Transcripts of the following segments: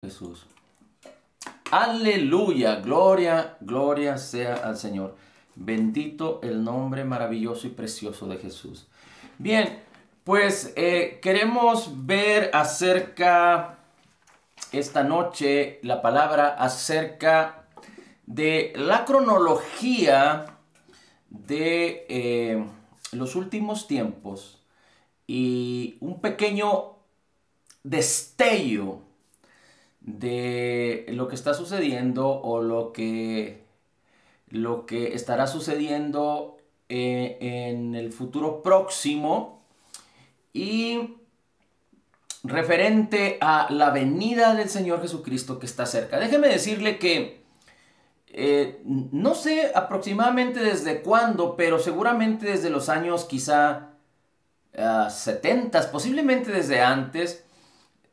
Jesús. Aleluya, gloria, gloria sea al Señor. Bendito el nombre maravilloso y precioso de Jesús. Bien, pues queremos ver acerca, esta noche, la palabra acerca de la cronología de los últimos tiempos y un pequeño destello de lo que está sucediendo o lo que estará sucediendo en el futuro próximo y referente a la venida del Señor Jesucristo que está cerca. Déjeme decirle que no sé aproximadamente desde cuándo, pero seguramente desde los años quizá 70, posiblemente desde antes,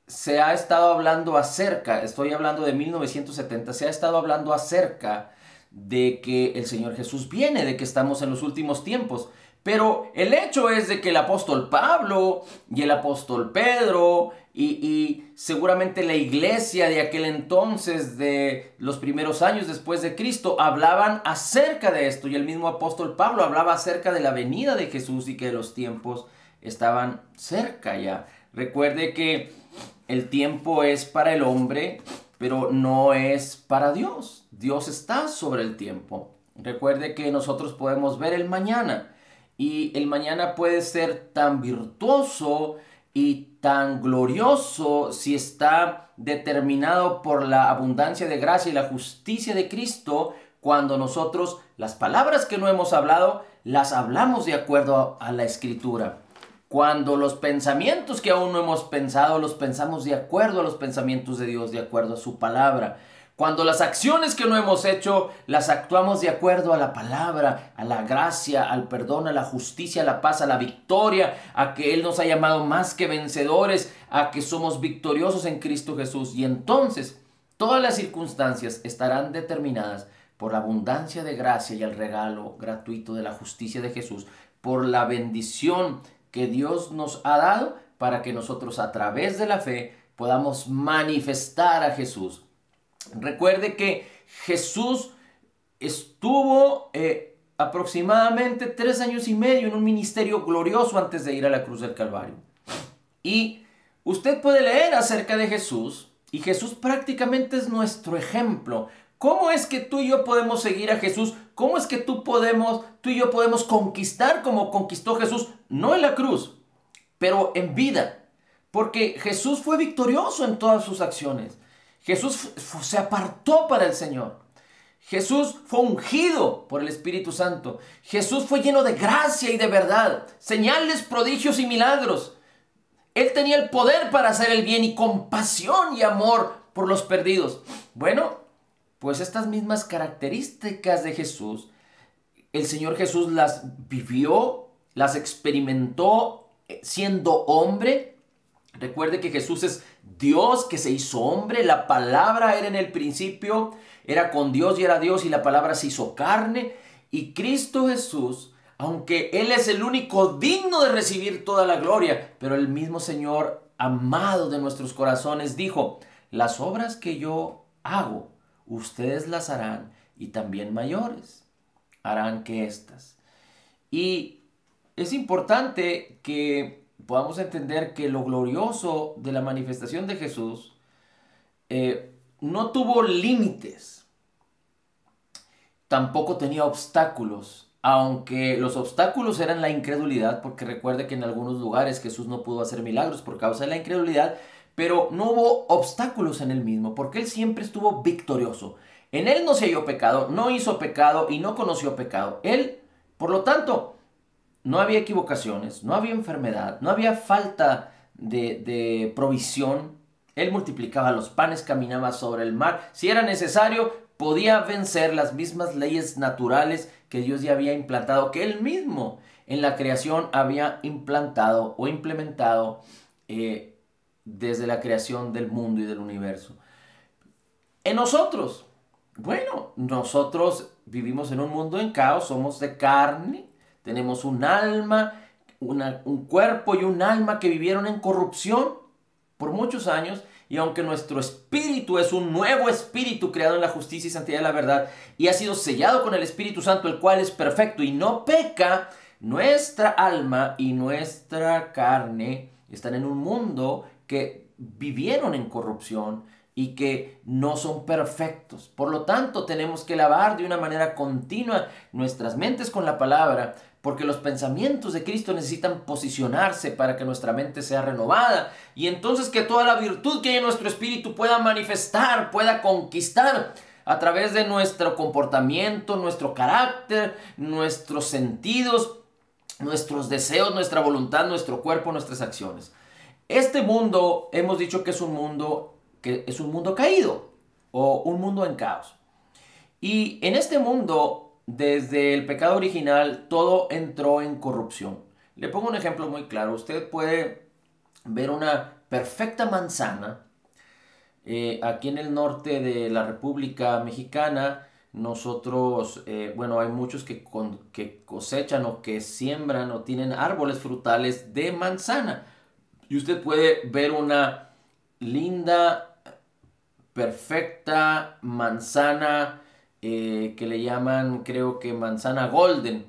se ha estado hablando acerca, estoy hablando de 1970, se ha estado hablando acerca de que el Señor Jesús viene, de que estamos en los últimos tiempos. Pero el hecho es de que el apóstol Pablo y el apóstol Pedro y seguramente la iglesia de aquel entonces, de los primeros años después de Cristo, hablaban acerca de esto. Y el mismo apóstol Pablo hablaba acerca de la venida de Jesús y que los tiempos estaban cerca ya. Recuerde que el tiempo es para el hombre, pero no es para Dios. Dios está sobre el tiempo. Recuerde que nosotros podemos ver el mañana. Y el mañana puede ser tan virtuoso y tan glorioso si está determinado por la abundancia de gracia y la justicia de Cristo, cuando nosotros las palabras que no hemos hablado, las hablamos de acuerdo a la Escritura. Cuando los pensamientos que aún no hemos pensado, los pensamos de acuerdo a los pensamientos de Dios, de acuerdo a su palabra. Cuando las acciones que no hemos hecho, las actuamos de acuerdo a la palabra, a la gracia, al perdón, a la justicia, a la paz, a la victoria, a que Él nos ha llamado más que vencedores, a que somos victoriosos en Cristo Jesús. Y entonces, todas las circunstancias estarán determinadas por la abundancia de gracia y el regalo gratuito de la justicia de Jesús, por la bendición que Dios nos ha dado para que nosotros a través de la fe podamos manifestar a Jesús. Recuerde que Jesús estuvo aproximadamente 3 años y medio en un ministerio glorioso antes de ir a la cruz del Calvario. Y usted puede leer acerca de Jesús, y Jesús prácticamente es nuestro ejemplo. ¿Cómo es que tú y yo podemos seguir a Jesús? ¿Cómo es que tú y yo podemos conquistar como conquistó Jesús? No en la cruz, pero en vida. Porque Jesús fue victorioso en todas sus acciones. Jesús se apartó para el Señor. Jesús fue ungido por el Espíritu Santo. Jesús fue lleno de gracia y de verdad. Señales, prodigios y milagros. Él tenía el poder para hacer el bien y compasión y amor por los perdidos. Bueno, pues estas mismas características de Jesús, el Señor Jesús las vivió, las experimentó siendo hombre. Recuerde que Jesús es Dios que se hizo hombre. La palabra era en el principio, era con Dios y era Dios, y la palabra se hizo carne. Y Cristo Jesús, aunque Él es el único digno de recibir toda la gloria, pero el mismo Señor amado de nuestros corazones dijo: las obras que yo hago, ustedes las harán, y también mayores harán que estas. Y es importante que podamos entender que lo glorioso de la manifestación de Jesús no tuvo límites, tampoco tenía obstáculos, aunque los obstáculos eran la incredulidad, porque recuerde que en algunos lugares Jesús no pudo hacer milagros por causa de la incredulidad, pero no hubo obstáculos en él mismo, porque él siempre estuvo victorioso. En él no se halló pecado, no hizo pecado y no conoció pecado. Él, por lo tanto, no había equivocaciones, no había enfermedad, no había falta de provisión. Él multiplicaba los panes, caminaba sobre el mar. Si era necesario, podía vencer las mismas leyes naturales que Dios ya había implantado, que Él mismo en la creación había implantado o implementado desde la creación del mundo y del universo. En nosotros, bueno, nosotros vivimos en un mundo en caos, somos de carne, tenemos un alma, un cuerpo y un alma que vivieron en corrupción por muchos años, Y aunque nuestro espíritu es un nuevo espíritu creado en la justicia y santidad de la verdad y ha sido sellado con el Espíritu Santo, el cual es perfecto y no peca, nuestra alma y nuestra carne están en un mundo que vivieron en corrupción y que no son perfectos. Por lo tanto, tenemos que lavar de una manera continua nuestras mentes con la palabra, porque los pensamientos de Cristo necesitan posicionarse para que nuestra mente sea renovada y entonces que toda la virtud que hay en nuestro espíritu pueda manifestar, pueda conquistar a través de nuestro comportamiento, nuestro carácter, nuestros sentidos, nuestros deseos, nuestra voluntad, nuestro cuerpo, nuestras acciones. Este mundo, hemos dicho que es un mundo caído o un mundo en caos. Y en este mundo, desde el pecado original, todo entró en corrupción. Le pongo un ejemplo muy claro. Usted puede ver una perfecta manzana. Aquí en el norte de la República Mexicana, nosotros, bueno, hay muchos que cosechan o que siembran o tienen árboles frutales de manzana. Y usted puede ver una linda, perfecta manzana que le llaman, creo que manzana golden.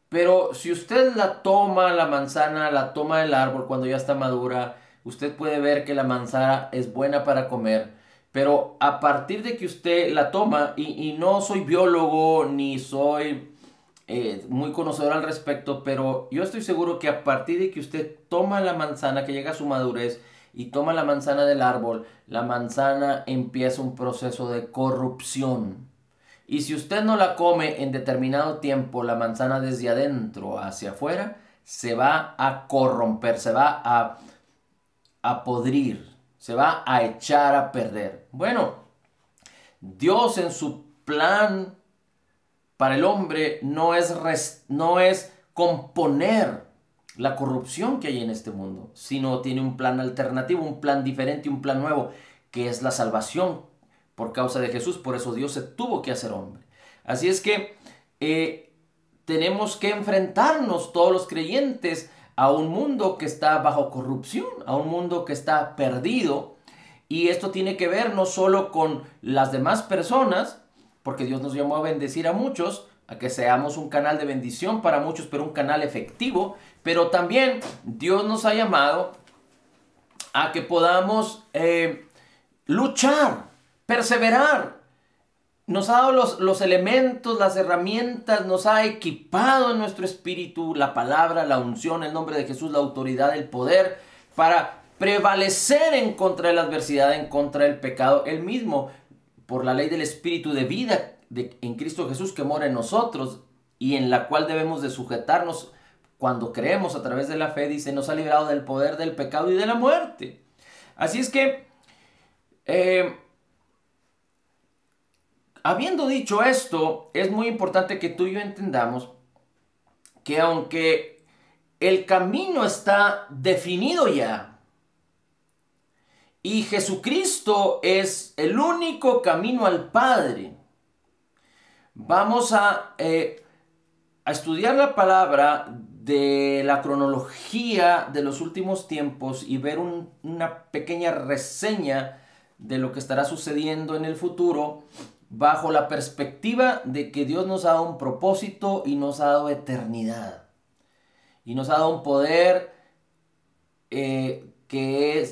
Pero si usted la toma, la manzana, la toma del árbol cuando ya está madura, usted puede ver que la manzana es buena para comer. Pero a partir de que usted la toma, y no soy biólogo ni soy muy conocedor al respecto, pero yo estoy seguro que a partir de que usted toma la manzana, que llega a su madurez, y toma la manzana del árbol, la manzana empieza un proceso de corrupción. Y si usted no la come en determinado tiempo, la manzana desde adentro hacia afuera, se va a corromper, se va a podrir, se va a echar a perder. Bueno, Dios en su plan para el hombre no es componer la corrupción que hay en este mundo, sino tiene un plan alternativo, un plan diferente, un plan nuevo, que es la salvación por causa de Jesús. Por eso Dios se tuvo que hacer hombre. Así es que tenemos que enfrentarnos todos los creyentes a un mundo que está bajo corrupción, a un mundo que está perdido. Y esto tiene que ver no solo con las demás personas, porque Dios nos llamó a bendecir a muchos, a que seamos un canal de bendición para muchos, pero un canal efectivo. Pero también Dios nos ha llamado a que podamos luchar, perseverar. Nos ha dado los elementos, las herramientas, nos ha equipado en nuestro espíritu la palabra, la unción, el nombre de Jesús, la autoridad, el poder, para prevalecer en contra de la adversidad, en contra del pecado. Él mismo, por la ley del espíritu de vida en Cristo Jesús que mora en nosotros y en la cual debemos de sujetarnos cuando creemos a través de la fe, dice, nos ha librado del poder del pecado y de la muerte. Así es que, habiendo dicho esto, es muy importante que tú y yo entendamos que aunque el camino está definido ya, y Jesucristo es el único camino al Padre, vamos a estudiar la palabra de la cronología de los últimos tiempos y ver una pequeña reseña de lo que estará sucediendo en el futuro bajo la perspectiva de que Dios nos ha dado un propósito y nos ha dado eternidad. Y nos ha dado un poder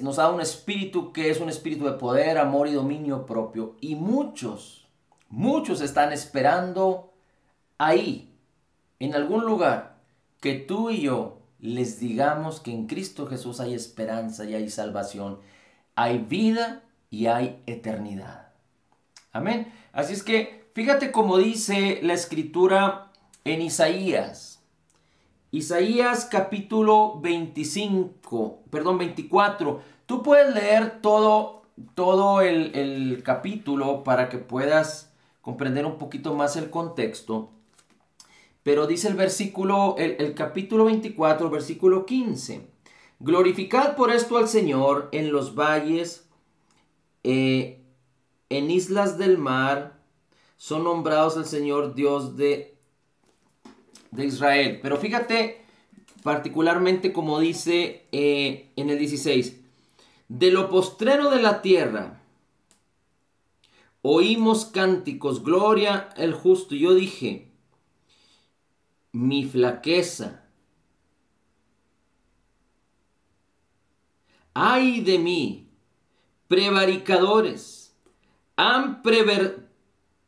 nos ha dado un espíritu que es un espíritu de poder, amor y dominio propio. Y muchos están esperando ahí, en algún lugar, que tú y yo les digamos que en Cristo Jesús hay esperanza y hay salvación, hay vida y hay eternidad. Amén. Así es que fíjate cómo dice la escritura en Isaías. Isaías capítulo 24. Tú puedes leer todo el capítulo para que puedas comprender un poquito más el contexto. Pero dice el capítulo 24, versículo 15. Glorificad por esto al Señor en los valles, en islas del mar, son nombrados el Señor Dios de Israel. Pero fíjate particularmente como dice en el 16. De lo postrero de la tierra oímos cánticos, gloria al justo. Yo dije, mi flaqueza, ay de mí, prevaricadores, han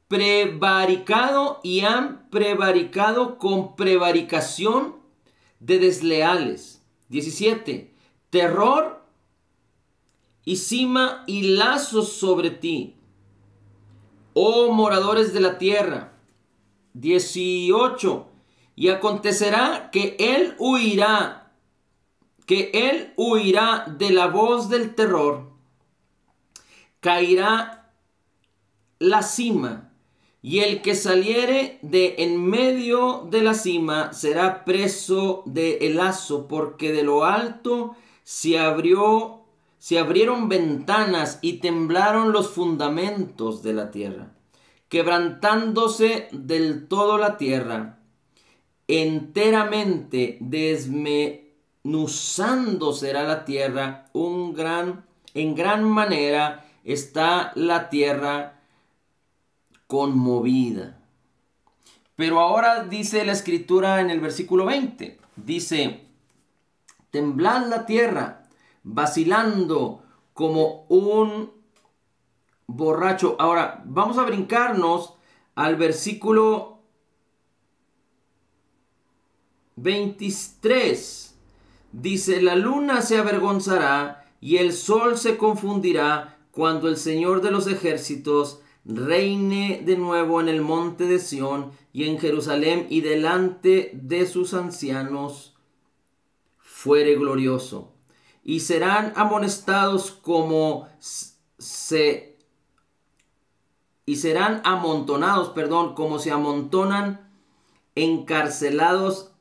prevaricado y han prevaricado con prevaricación de desleales. 17. Terror y cima y lazos sobre ti, oh moradores de la tierra. 18. Y acontecerá que él huirá de la voz del terror, caerá la cima, y el que saliere de en medio de la cima será preso de el lazo, porque de lo alto se abrieron ventanas y temblaron los fundamentos de la tierra, quebrantándose del todo la tierra, enteramente desmenuzando será la tierra, en gran manera está la tierra conmovida. Pero ahora dice la escritura en el versículo 20, dice, temblad la tierra, vacilando como un borracho. Ahora vamos a brincarnos al versículo 23. Dice, la luna se avergonzará y el sol se confundirá cuando el Señor de los ejércitos reine de nuevo en el monte de Sión y en Jerusalén, y delante de sus ancianos fuere glorioso. Y serán amonestados serán amontonados, como se amontonan encarcelados.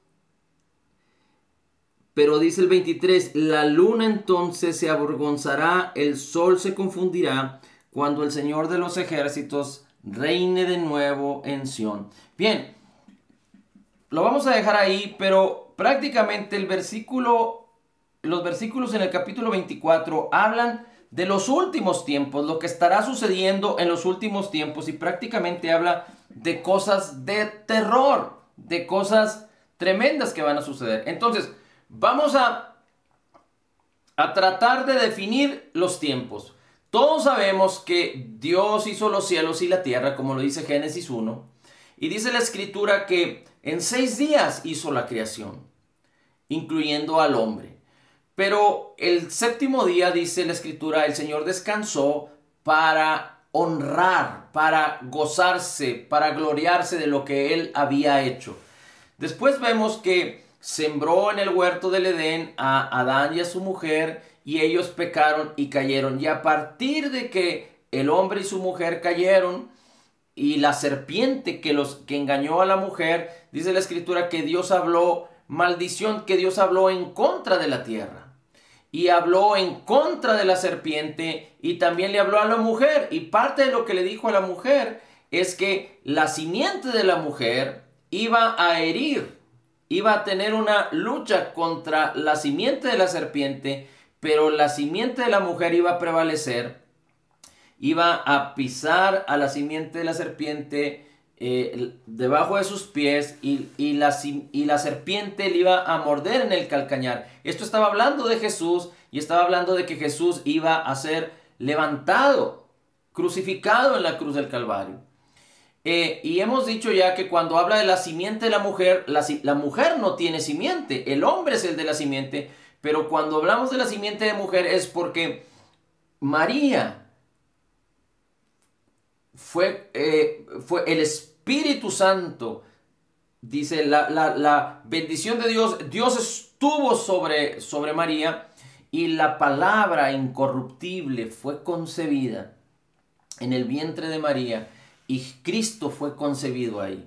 Pero dice el 23, la luna entonces se avergonzará, el sol se confundirá, cuando el Señor de los ejércitos reine de nuevo en Sión. Bien, lo vamos a dejar ahí, pero prácticamente los versículos en el capítulo 24 hablan de los últimos tiempos, lo que estará sucediendo en los últimos tiempos, y prácticamente habla de cosas de terror, de cosas tremendas que van a suceder. Entonces, vamos a tratar de definir los tiempos. Todos sabemos que Dios hizo los cielos y la tierra, como lo dice Génesis 1. Y dice la escritura que en 6 días hizo la creación, incluyendo al hombre. Pero el séptimo día, dice la escritura, el Señor descansó para honrar, para gozarse, para gloriarse de lo que Él había hecho. Después vemos que sembró en el huerto del Edén a Adán y a su mujer, y ellos pecaron y cayeron. Y a partir de que el hombre y su mujer cayeron, y la serpiente que engañó a la mujer, dice la escritura que Dios habló maldición, que Dios habló en contra de la tierra. Y habló en contra de la serpiente, y también le habló a la mujer. Y parte de lo que le dijo a la mujer es que la simiente de la mujer iba a herir, iba a tener una lucha contra la simiente de la serpiente, pero la simiente de la mujer iba a prevalecer, iba a pisar a la simiente de la serpiente debajo de sus pies, y la serpiente le iba a morder en el calcañar. Esto estaba hablando de Jesús, y estaba hablando de que Jesús iba a ser levantado, crucificado en la cruz del Calvario. Y hemos dicho ya que cuando habla de la simiente de la mujer, la mujer no tiene simiente, el hombre es el de la simiente. Pero cuando hablamos de la simiente de mujer es porque María fue el Espíritu Santo, dice la bendición de Dios. Dios estuvo sobre María, y la palabra incorruptible fue concebida en el vientre de María, y Cristo fue concebido ahí.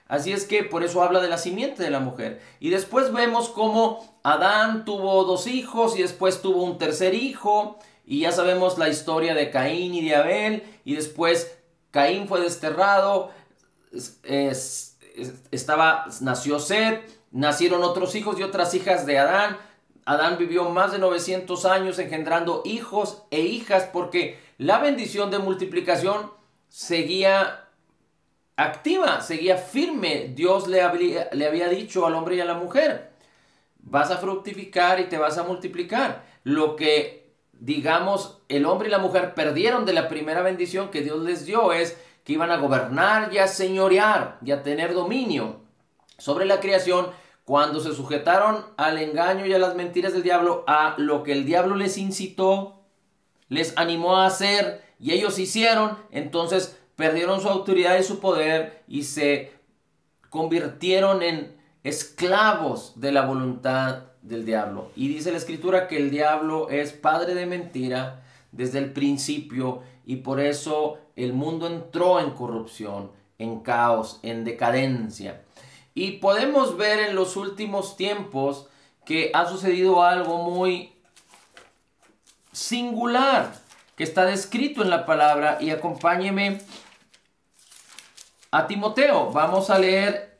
Así es que por eso habla de la simiente de la mujer. Y después vemos cómo Adán tuvo 2 hijos, y después tuvo un tercer hijo, y ya sabemos la historia de Caín y de Abel. Y después Caín fue desterrado, nació Set, nacieron otros hijos y otras hijas de Adán. Adán vivió más de 900 años engendrando hijos e hijas porque la bendición de multiplicación seguía activa, seguía firme. Dios le había dicho al hombre y a la mujer: vas a fructificar y te vas a multiplicar. Lo que, digamos, el hombre y la mujer perdieron de la primera bendición que Dios les dio es que iban a gobernar y a señorear y a tener dominio sobre la creación, cuando se sujetaron al engaño y a las mentiras del diablo, a lo que el diablo les incitó, les animó a hacer, y ellos hicieron. Entonces perdieron su autoridad y su poder y se convirtieron en esclavos de la voluntad del diablo. Y dice la escritura que el diablo es padre de mentira desde el principio, y por eso el mundo entró en corrupción, en caos, en decadencia. Y podemos ver en los últimos tiempos que ha sucedido algo muy singular que está descrito en la palabra. Y acompáñeme a Timoteo. Vamos a leer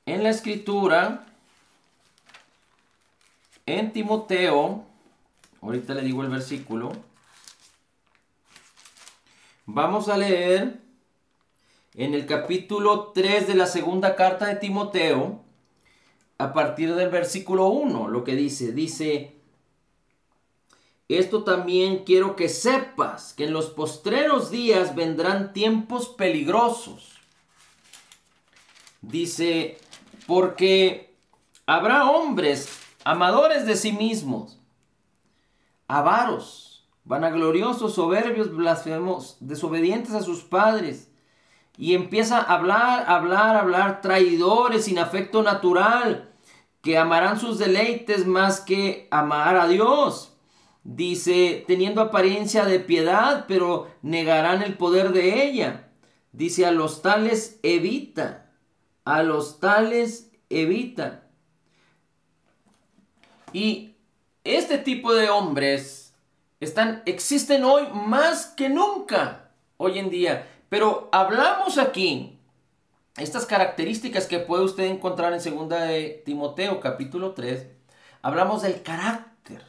en la escritura, en Timoteo, ahorita le digo el versículo. Vamos a leer en el capítulo 3 de la segunda carta de Timoteo, a partir del versículo 1, lo que dice: esto también quiero que sepas, que en los postreros días vendrán tiempos peligrosos. Dice: porque habrá hombres amadores de sí mismos, avaros, vanagloriosos, soberbios, blasfemos, desobedientes a sus padres. Y empieza a hablar, traidores, sin afecto natural, que amarán sus deleites más que amar a Dios. Dice: teniendo apariencia de piedad, pero negarán el poder de ella. Dice: a los tales evita. A los tales evita. Y este tipo de hombres existen hoy más que nunca, hoy en día. Pero hablamos aquí, estas características que puede usted encontrar en 2 de Timoteo capítulo 3, hablamos del carácter,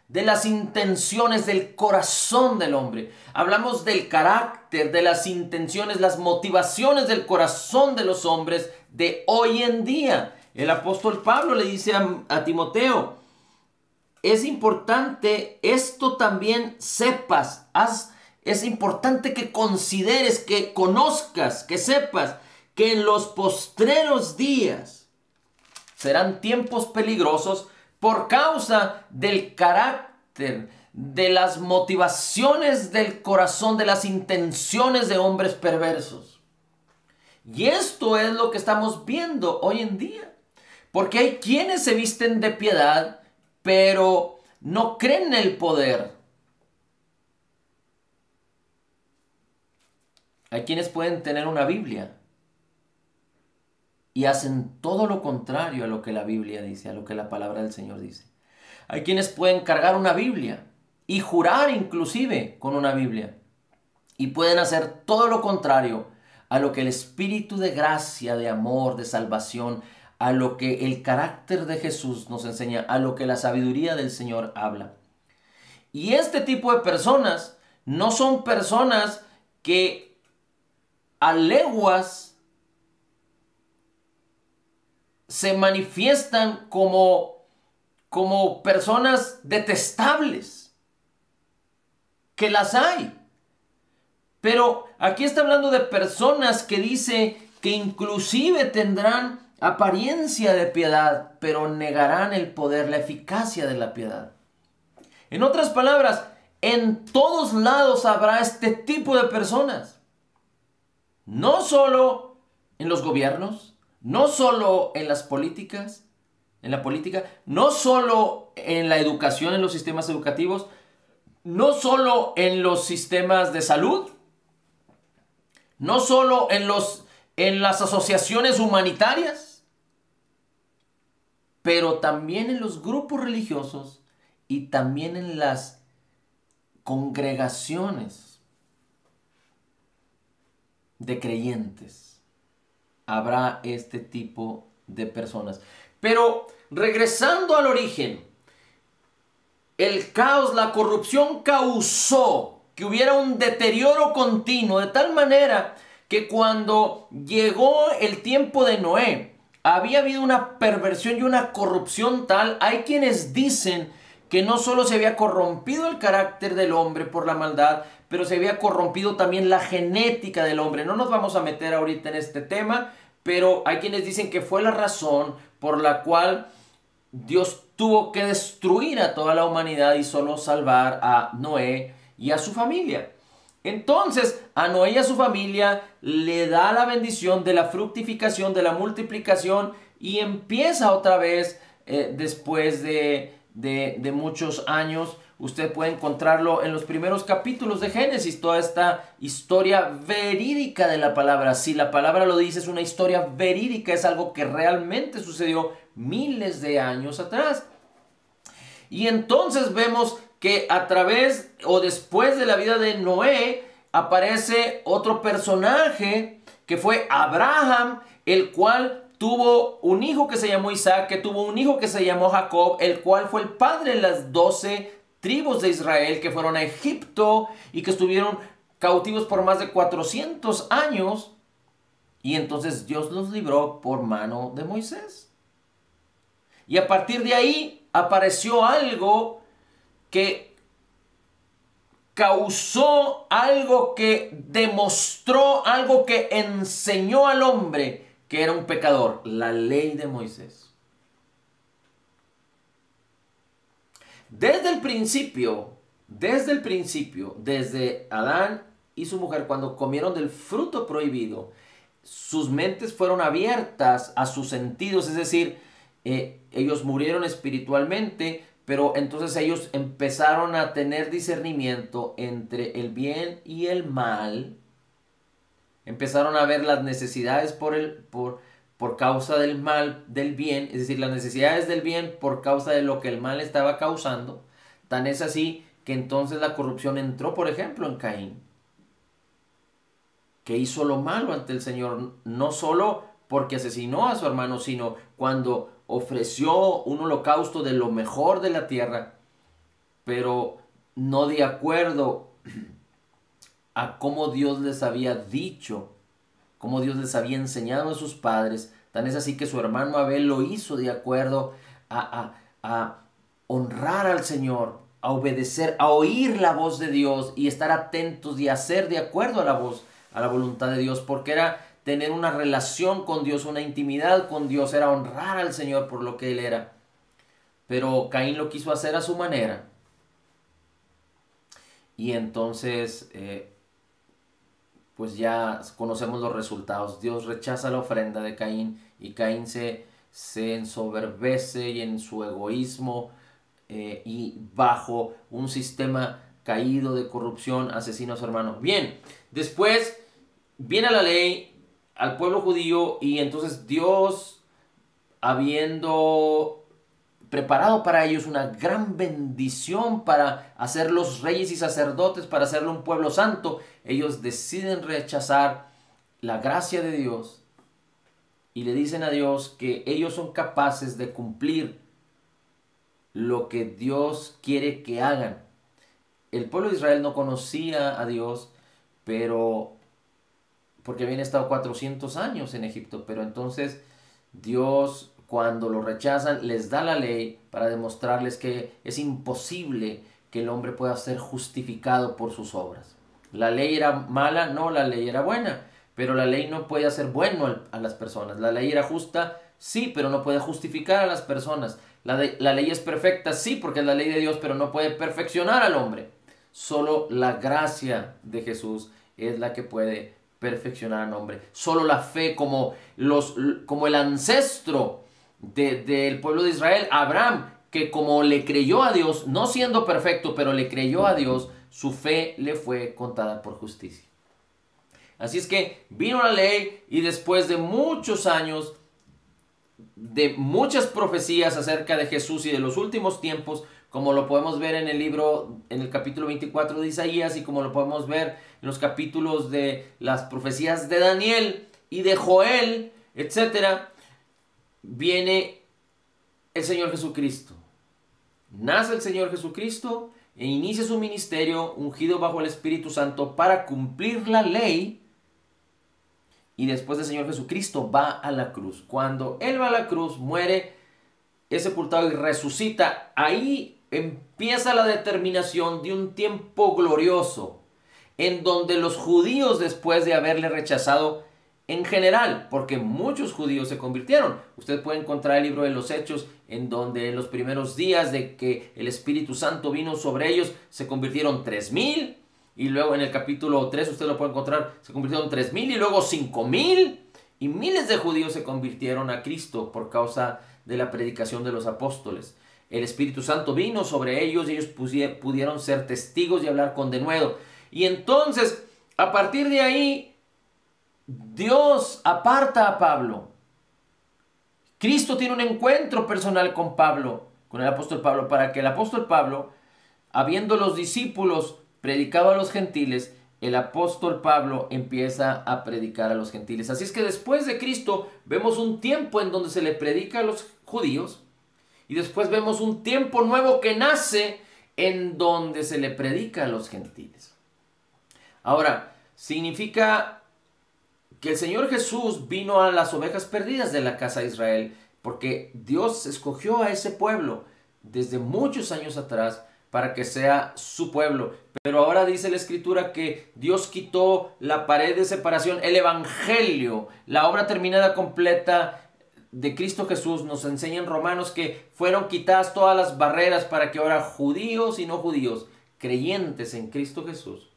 de las intenciones del corazón del hombre. Hablamos del carácter, de las intenciones, las motivaciones del corazón de los hombres de hoy en día. El apóstol Pablo le dice a Timoteo: es importante esto también sepas, es importante que consideres, que conozcas, que sepas que en los postreros días serán tiempos peligrosos por causa del carácter, de las motivaciones del corazón, de las intenciones de hombres perversos. Y esto es lo que estamos viendo hoy en día. Porque hay quienes se visten de piedad, pero no creen en el poder. Hay quienes pueden tener una Biblia y hacen todo lo contrario a lo que la Biblia dice, a lo que la palabra del Señor dice. Hay quienes pueden cargar una Biblia y jurar inclusive con una Biblia, y pueden hacer todo lo contrario a lo que el Espíritu de gracia, de amor, de salvación, a lo que el carácter de Jesús nos enseña, a lo que la sabiduría del Señor habla. Y este tipo de personas no son personas que a leguas se manifiestan como personas detestables, que las hay. Pero aquí está hablando de personas que dice que inclusive tendrán apariencia de piedad, pero negarán el poder, la eficacia de la piedad. En otras palabras, en todos lados habrá este tipo de personas. No solo en los gobiernos, no solo en las políticas, en la política, no solo en la educación, en los sistemas educativos, no solo en los sistemas de salud, no solo en las asociaciones humanitarias, pero también en los grupos religiosos y también en las congregaciones de creyentes. Habrá este tipo de personas. Pero regresando al origen, el caos, la corrupción causó que hubiera un deterioro continuo, de tal manera que cuando llegó el tiempo de Noé, había habido una perversión y una corrupción tal. Hay quienes dicen que no solo se había corrompido el carácter del hombre por la maldad, pero se había corrompido también la genética del hombre. No nos vamos a meter ahorita en este tema, pero hay quienes dicen que fue la razón por la cual Dios tuvo que destruir a toda la humanidad y solo salvar a Noé y a su familia. Entonces, a Noé y a su familia le da la bendición de la fructificación, de la multiplicación, y empieza otra vez después de muchos años. Usted puede encontrarlo en los primeros capítulos de Génesis, toda esta historia verídica de la palabra. Si la palabra lo dice, es una historia verídica, es algo que realmente sucedió miles de años atrás. Y entonces vemos que a través o después de la vida de Noé aparece otro personaje que fue Abraham, el cual tuvo un hijo que se llamó Isaac, que tuvo un hijo que se llamó Jacob, el cual fue el padre de las 12 tribus de Israel que fueron a Egipto y que estuvieron cautivos por más de 400 años. Y entonces Dios los libró por mano de Moisés. Y a partir de ahí apareció algo que causó, algo que demostró, algo que enseñó al hombre que era un pecador: la ley de Moisés. Desde el principio, desde Adán y su mujer, cuando comieron del fruto prohibido, sus mentes fueron abiertas a sus sentidos, es decir, ellos murieron espiritualmente, pero entonces ellos empezaron a tener discernimiento entre el bien y el mal. Empezaron a ver las necesidades por causa del mal, del bien, es decir, las necesidades del bien por causa de lo que el mal estaba causando. Tan es así que entonces la corrupción entró, por ejemplo, en Caín, que hizo lo malo ante el Señor, no solo porque asesinó a su hermano, sino cuando ofreció un holocausto de lo mejor de la tierra, pero no de acuerdo a cómo Dios les había dicho, cómo Dios les había enseñado a sus padres. Tan es así que su hermano Abel lo hizo de acuerdo a honrar al Señor, a obedecer, a oír la voz de Dios y estar atentos y hacer de acuerdo a la voz, a la voluntad de Dios, porque era tener una relación con Dios, una intimidad con Dios, era honrar al Señor por lo que Él era. Pero Caín lo quiso hacer a su manera. Y entonces, pues ya conocemos los resultados. Dios rechaza la ofrenda de Caín y Caín se ensoberbece y en su egoísmo y bajo un sistema caído de corrupción asesina a su hermano. Bien, después viene la ley al pueblo judío y entonces Dios, habiendo preparado para ellos una gran bendición para hacerlos reyes y sacerdotes, para hacerlo un pueblo santo, ellos deciden rechazar la gracia de Dios y le dicen a Dios que ellos son capaces de cumplir lo que Dios quiere que hagan. El pueblo de Israel no conocía a Dios, pero porque habían estado 400 años en Egipto, pero entonces Dios, cuando lo rechazan, les da la ley para demostrarles que es imposible que el hombre pueda ser justificado por sus obras. ¿La ley era mala? No, la ley era buena, pero la ley no puede hacer bueno a las personas. La ley era justa, sí, pero no puede justificar a las personas. La ley es perfecta, sí, porque es la ley de Dios, pero no puede perfeccionar al hombre. Solo la gracia de Jesús es la que puede perfeccionar al hombre. Solo la fe, como el ancestro del pueblo de Israel, Abraham, que como le creyó a Dios, no siendo perfecto, pero le creyó a Dios, su fe le fue contada por justicia. Así es que vino la ley y después de muchos años, de muchas profecías acerca de Jesús y de los últimos tiempos, como lo podemos ver en el libro, en el capítulo 24 de Isaías, y como lo podemos ver en los capítulos de las profecías de Daniel y de Joel, etc., viene el Señor Jesucristo. Nace el Señor Jesucristo e inicia su ministerio ungido bajo el Espíritu Santo para cumplir la ley. Y después el Señor Jesucristo va a la cruz. Cuando Él va a la cruz, muere, es sepultado y resucita. Ahí empieza la determinación de un tiempo glorioso, en donde los judíos, después de haberle rechazado en general, porque muchos judíos se convirtieron. Usted puede encontrar el libro de los Hechos, en donde en los primeros días de que el Espíritu Santo vino sobre ellos, se convirtieron 3,000. Y luego en el capítulo 3 usted lo puede encontrar, se convirtieron 3,000 y luego 5,000. Y miles de judíos se convirtieron a Cristo por causa de la predicación de los apóstoles. El Espíritu Santo vino sobre ellos y ellos pudieron ser testigos y hablar con denuedo. Y entonces, a partir de ahí, Dios aparta a Pablo. Cristo tiene un encuentro personal con Pablo, con el apóstol Pablo, para que el apóstol Pablo, habiendo los discípulos predicado a los gentiles, el apóstol Pablo empieza a predicar a los gentiles. Así es que después de Cristo vemos un tiempo en donde se le predica a los judíos y después vemos un tiempo nuevo que nace en donde se le predica a los gentiles. Ahora, significa que el Señor Jesús vino a las ovejas perdidas de la casa de Israel, porque Dios escogió a ese pueblo desde muchos años atrás para que sea su pueblo. Pero ahora dice la Escritura que Dios quitó la pared de separación, el Evangelio, la obra terminada completa de Cristo Jesús. Nos enseña en Romanos que fueron quitadas todas las barreras para que ahora judíos y no judíos, creyentes en Cristo Jesús,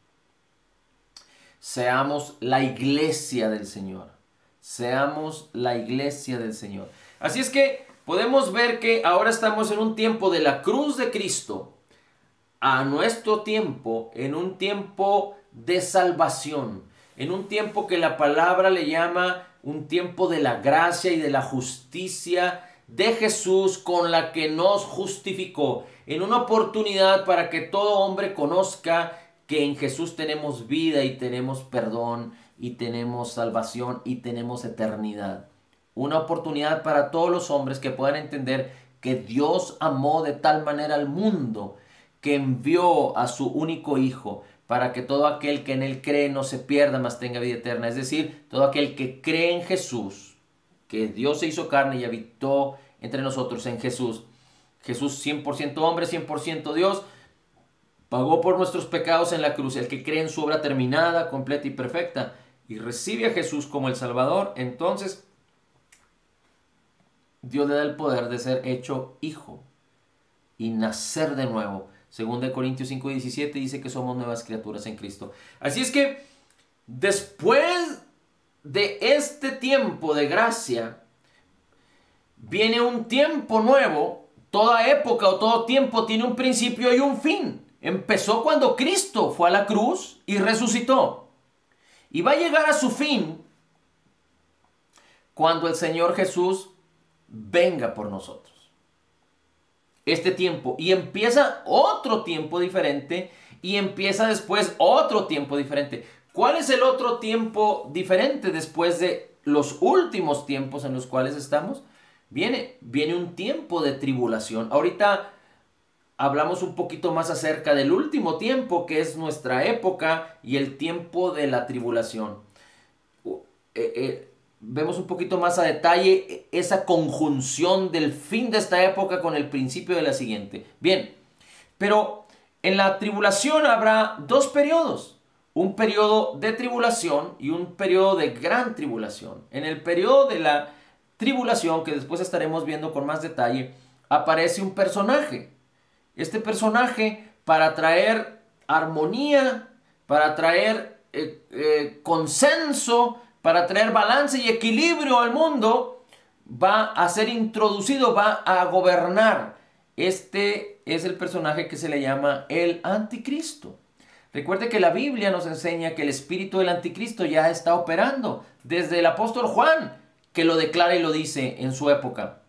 seamos la iglesia del Señor. Seamos la iglesia del Señor. Así es que podemos ver que ahora estamos en un tiempo de la cruz de Cristo a nuestro tiempo, en un tiempo de salvación, en un tiempo que la palabra le llama un tiempo de la gracia y de la justicia de Jesús con la que nos justificó, en una oportunidad para que todo hombre conozca que en Jesús tenemos vida y tenemos perdón y tenemos salvación y tenemos eternidad. Una oportunidad para todos los hombres que puedan entender que Dios amó de tal manera al mundo que envió a su único Hijo para que todo aquel que en Él cree no se pierda, mas tenga vida eterna. Es decir, todo aquel que cree en Jesús, que Dios se hizo carne y habitó entre nosotros en Jesús. Jesús 100% hombre, 100% Dios, pagó por nuestros pecados en la cruz. El que cree en su obra terminada, completa y perfecta y recibe a Jesús como el Salvador, entonces Dios le da el poder de ser hecho hijo y nacer de nuevo. Según de Corintios 5:17 dice que somos nuevas criaturas en Cristo. Así es que después de este tiempo de gracia viene un tiempo nuevo. Toda época o todo tiempo tiene un principio y un fin. Empezó cuando Cristo fue a la cruz y resucitó. Y va a llegar a su fin cuando el Señor Jesús venga por nosotros. Este tiempo. Y empieza otro tiempo diferente. Y empieza después otro tiempo diferente. ¿Cuál es el otro tiempo diferente después de los últimos tiempos en los cuales estamos? Viene un tiempo de tribulación. Ahorita hablamos un poquito más acerca del último tiempo, que es nuestra época y el tiempo de la tribulación. Vemos un poquito más a detalle esa conjunción del fin de esta época con el principio de la siguiente. Bien, pero en la tribulación habrá dos periodos. Un periodo de tribulación y un periodo de gran tribulación. En el periodo de la tribulación, que después estaremos viendo con más detalle, aparece un personaje. Este personaje, para traer armonía, para traer consenso, para traer balance y equilibrio al mundo, va a ser introducido, va a gobernar. Este es el personaje que se le llama el anticristo. Recuerde que la Biblia nos enseña que el espíritu del anticristo ya está operando desde el apóstol Juan, que lo declara y lo dice en su época.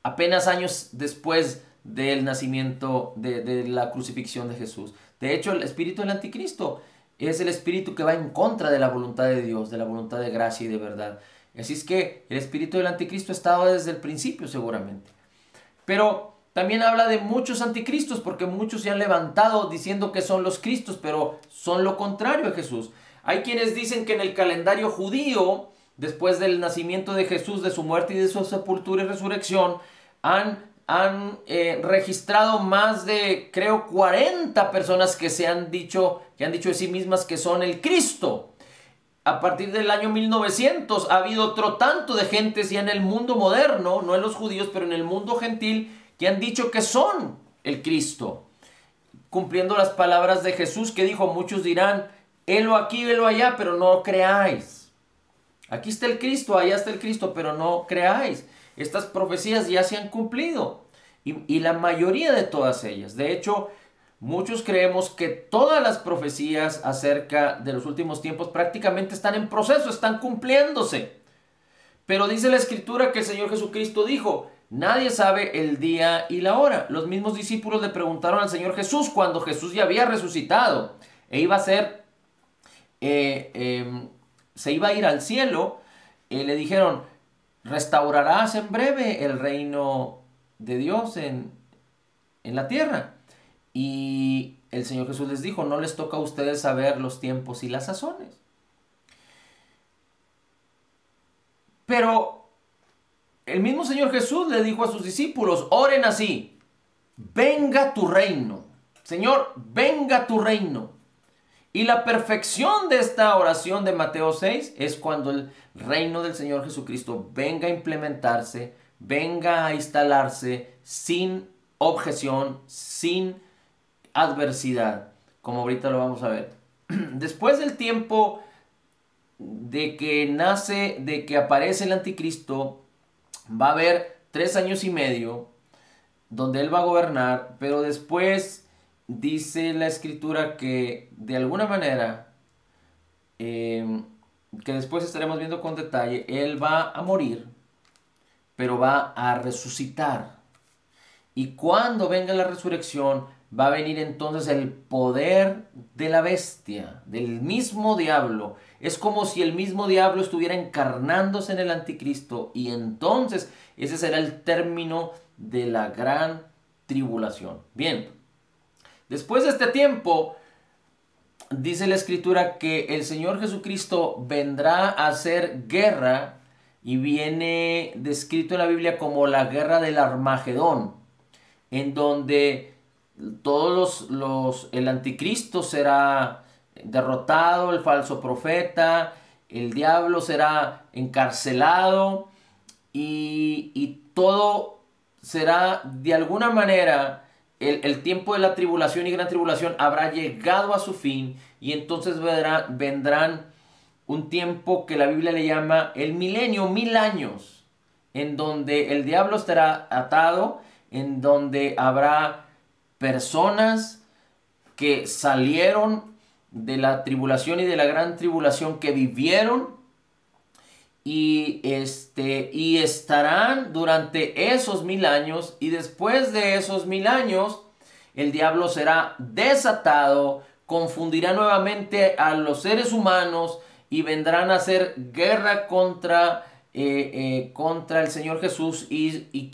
Apenas años después del nacimiento, de la crucifixión de Jesús. De hecho, el espíritu del anticristo es el espíritu que va en contra de la voluntad de Dios, de la voluntad de gracia y de verdad. Así es que el espíritu del anticristo estaba desde el principio seguramente. Pero también habla de muchos anticristos, porque muchos se han levantado diciendo que son los cristos, pero son lo contrario a Jesús. Hay quienes dicen que en el calendario judío, después del nacimiento de Jesús, de su muerte y de su sepultura y resurrección, han registrado más de, creo, 40 personas que han dicho de sí mismas que son el Cristo. A partir del año 1900 ha habido otro tanto de gentes ya en el mundo moderno, no en los judíos, pero en el mundo gentil, que han dicho que son el Cristo, cumpliendo las palabras de Jesús que dijo: muchos dirán, helo aquí, helo allá, pero no creáis. Aquí está el Cristo, allá está el Cristo, pero no creáis. Estas profecías ya se han cumplido, y la mayoría de todas ellas. De hecho, muchos creemos que todas las profecías acerca de los últimos tiempos prácticamente están en proceso, están cumpliéndose. Pero dice la Escritura que el Señor Jesucristo dijo: nadie sabe el día y la hora. Los mismos discípulos le preguntaron al Señor Jesús cuando Jesús ya había resucitado e iba a ser, se iba a ir al cielo. Le dijeron: ¿restaurarás en breve el reino de Dios en la tierra? Y el Señor Jesús les dijo: no les toca a ustedes saber los tiempos y las sazones. Pero el mismo Señor Jesús le dijo a sus discípulos: oren así: venga tu reino. Señor, venga tu reino. Y la perfección de esta oración de Mateo 6 es cuando el reino del Señor Jesucristo venga a implementarse, venga a instalarse sin objeción, sin adversidad, como ahorita lo vamos a ver. Después del tiempo de que nace, de que aparece el anticristo, va a haber 3 años y medio donde él va a gobernar, pero después dice la Escritura que de alguna manera, que después estaremos viendo con detalle, él va a morir, pero va a resucitar. Y cuando venga la resurrección, va a venir entonces el poder de la bestia, del mismo diablo. Es como si el mismo diablo estuviera encarnándose en el anticristo, y entonces ese será el término de la gran tribulación. Bien, después de este tiempo, dice la Escritura que el Señor Jesucristo vendrá a hacer guerra, y viene descrito en la Biblia como la guerra del Armagedón, en donde el anticristo será derrotado, el falso profeta, el diablo será encarcelado, y todo será de alguna manera, el tiempo de la tribulación y gran tribulación habrá llegado a su fin, y entonces vendrán un tiempo que la Biblia le llama el milenio, 1000 años, en donde el diablo estará atado, en donde habrá personas que salieron de la tribulación y de la gran tribulación, que vivieron, y estarán durante esos 1000 años, y después de esos 1000 años el diablo será desatado, confundirá nuevamente a los seres humanos, y vendrán a hacer guerra contra el Señor Jesús y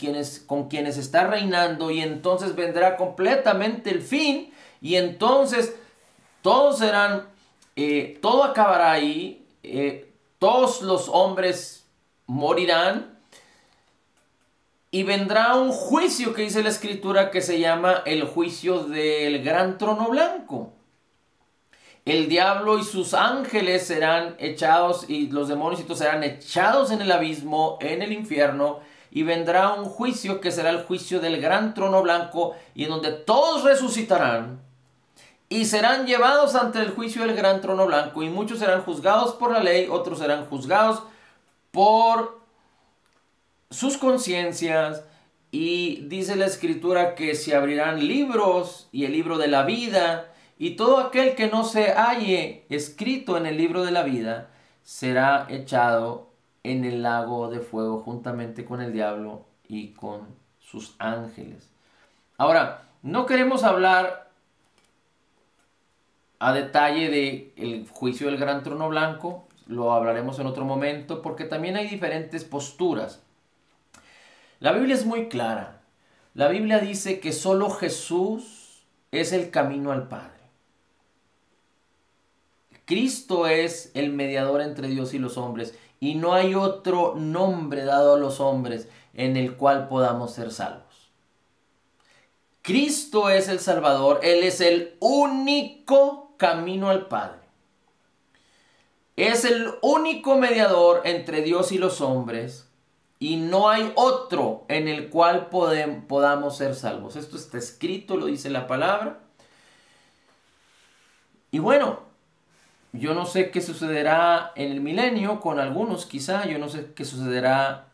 con quienes está reinando, y entonces vendrá completamente el fin, y entonces todos todo acabará ahí, todos los hombres morirán, y vendrá un juicio que dice la Escritura que se llama el juicio del gran trono blanco. El diablo y sus ángeles serán echados, y los demonios y todos serán echados en el abismo, en el infierno, y vendrá un juicio que será el juicio del gran trono blanco, y en donde todos resucitarán y serán llevados ante el juicio del gran trono blanco, y muchos serán juzgados por la ley, otros serán juzgados por sus conciencias, y dice la Escritura que se abrirán libros, y el libro de la vida, y todo aquel que no se halle escrito en el libro de la vida será echado en el lago de fuego juntamente con el diablo y con sus ángeles. Ahora, no queremos hablar a detalle del juicio del gran trono blanco, lo hablaremos en otro momento, porque también hay diferentes posturas. La Biblia es muy clara. La Biblia dice que solo Jesús es el camino al Padre. Cristo es el mediador entre Dios y los hombres, y no hay otro nombre dado a los hombres en el cual podamos ser salvos. Cristo es el Salvador, Él es el único camino al Padre. Es el único mediador entre Dios y los hombres, y no hay otro en el cual podamos ser salvos. Esto está escrito, lo dice la palabra. Y bueno, yo no sé qué sucederá en el milenio con algunos, quizá. Yo no sé qué sucederá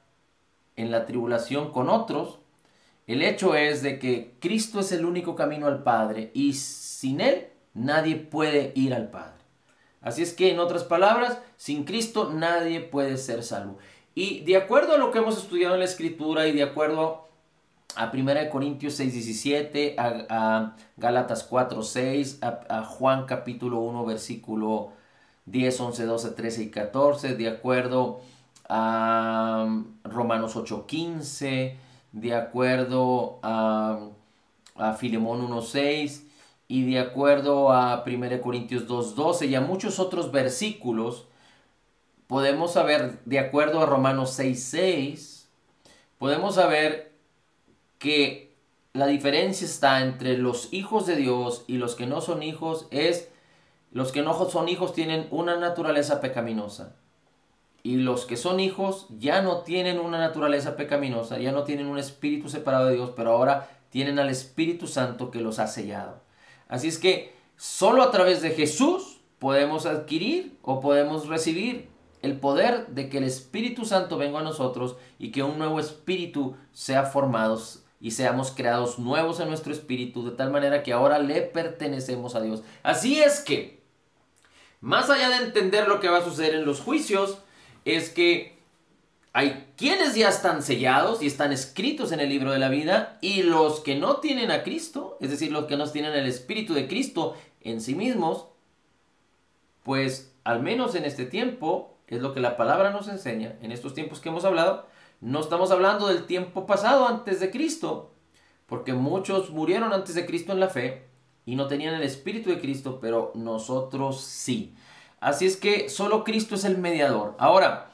en la tribulación con otros. El hecho es de que Cristo es el único camino al Padre y sin Él nadie puede ir al Padre. Así es que, en otras palabras, sin Cristo nadie puede ser salvo. Y de acuerdo a lo que hemos estudiado en la Escritura y de acuerdo a 1 Corintios 6:17, a Gálatas 4:6, a Juan capítulo 1, versículo 10, 11, 12, 13 y 14, de acuerdo a Romanos 8:15, de acuerdo a Filemón 1:6 y de acuerdo a 1 Corintios 2:12 y a muchos otros versículos, podemos saber, de acuerdo a Romanos 6:6, podemos saber que la diferencia está entre los hijos de Dios y los que no son hijos. Los que no son hijos tienen una naturaleza pecaminosa. Y los que son hijos ya no tienen una naturaleza pecaminosa, ya no tienen un espíritu separado de Dios, pero ahora tienen al Espíritu Santo que los ha sellado. Así es que solo a través de Jesús podemos adquirir o podemos recibir el poder de que el Espíritu Santo venga a nosotros y que un nuevo espíritu sea formado y seamos creados nuevos en nuestro espíritu, de tal manera que ahora le pertenecemos a Dios. Así es que, más allá de entender lo que va a suceder en los juicios, es que hay quienes ya están sellados y están escritos en el libro de la vida, y los que no tienen a Cristo, es decir, los que no tienen el Espíritu de Cristo en sí mismos, pues al menos en este tiempo, es lo que la palabra nos enseña, en estos tiempos que hemos hablado, no estamos hablando del tiempo pasado antes de Cristo, porque muchos murieron antes de Cristo en la fe y no tenían el Espíritu de Cristo, pero nosotros sí. Así es que solo Cristo es el mediador. Ahora,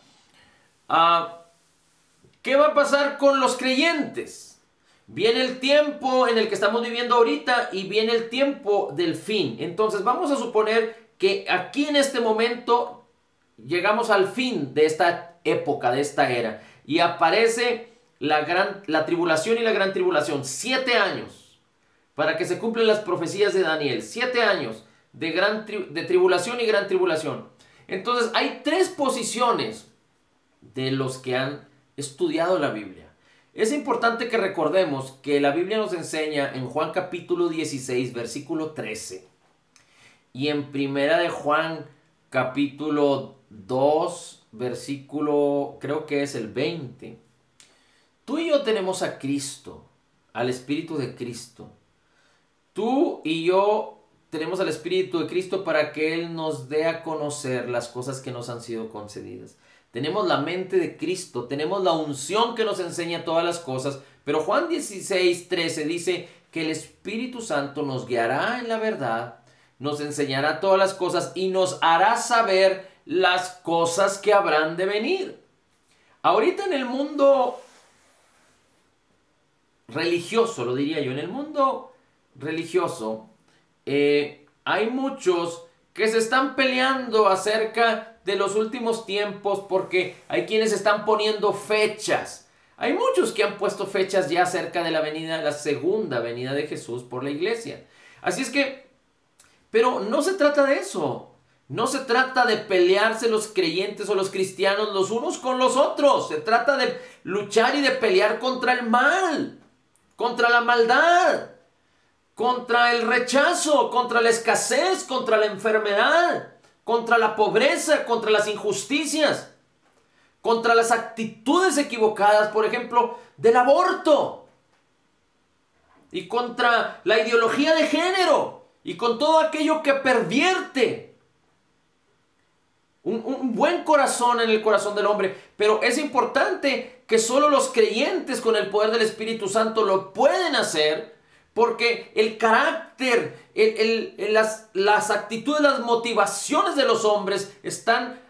¿qué va a pasar con los creyentes? Viene el tiempo en el que estamos viviendo ahorita y viene el tiempo del fin. Entonces vamos a suponer que aquí en este momento llegamos al fin de esta época, de esta era, y aparece la tribulación y la gran tribulación. 7 años para que se cumplan las profecías de Daniel. 7 años de tribulación y gran tribulación. Entonces hay 3 posiciones de los que han estudiado la Biblia. Es importante que recordemos que la Biblia nos enseña en Juan capítulo 16, versículo 13, y en primera de Juan capítulo 2, versículo, creo que es el 20. Tú y yo tenemos a Cristo, al Espíritu de Cristo. Tú y yo tenemos al Espíritu de Cristo para que Él nos dé a conocer las cosas que nos han sido concedidas. Tenemos la mente de Cristo, tenemos la unción que nos enseña todas las cosas, pero Juan 16, 13 dice que el Espíritu Santo nos guiará en la verdad, nos enseñará todas las cosas y nos hará saber las cosas que habrán de venir. Ahorita en el mundo religioso, lo diría yo, en el mundo religioso, hay muchos que se están peleando acerca de los últimos tiempos porque hay quienes están poniendo fechas. Hay muchos que han puesto fechas ya acerca de la segunda venida de Jesús por la iglesia. Así es que, pero no se trata de eso. No se trata de pelearse los creyentes o los cristianos los unos con los otros. Se trata de luchar y de pelear contra el mal, contra la maldad, contra el rechazo, contra la escasez, contra la enfermedad, contra la pobreza, contra las injusticias, contra las actitudes equivocadas, por ejemplo, del aborto, y contra la ideología de género, y con todo aquello que pervierte un buen corazón en el corazón del hombre, pero es importante que solo los creyentes con el poder del Espíritu Santo lo pueden hacer, porque el carácter, las actitudes, las motivaciones de los hombres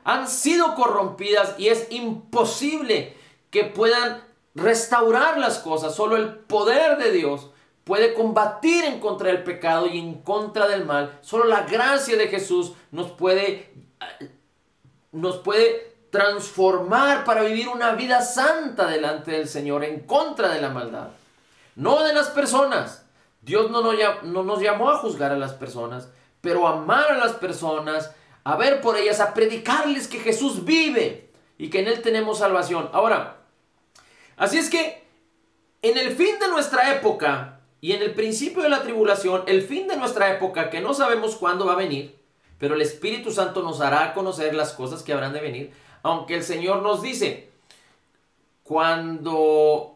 han sido corrompidas y es imposible que puedan restaurar las cosas. Solo el poder de Dios puede combatir en contra del pecado y en contra del mal. Solo la gracia de Jesús nos puede transformar para vivir una vida santa delante del Señor, en contra de la maldad, no de las personas. Dios no nos llamó a juzgar a las personas, pero a amar a las personas, a ver por ellas, a predicarles que Jesús vive y que en Él tenemos salvación. Ahora, así es que en el fin de nuestra época y en el principio de la tribulación, el fin de nuestra época, que no sabemos cuándo va a venir, pero el Espíritu Santo nos hará conocer las cosas que habrán de venir, aunque el Señor nos dice, cuando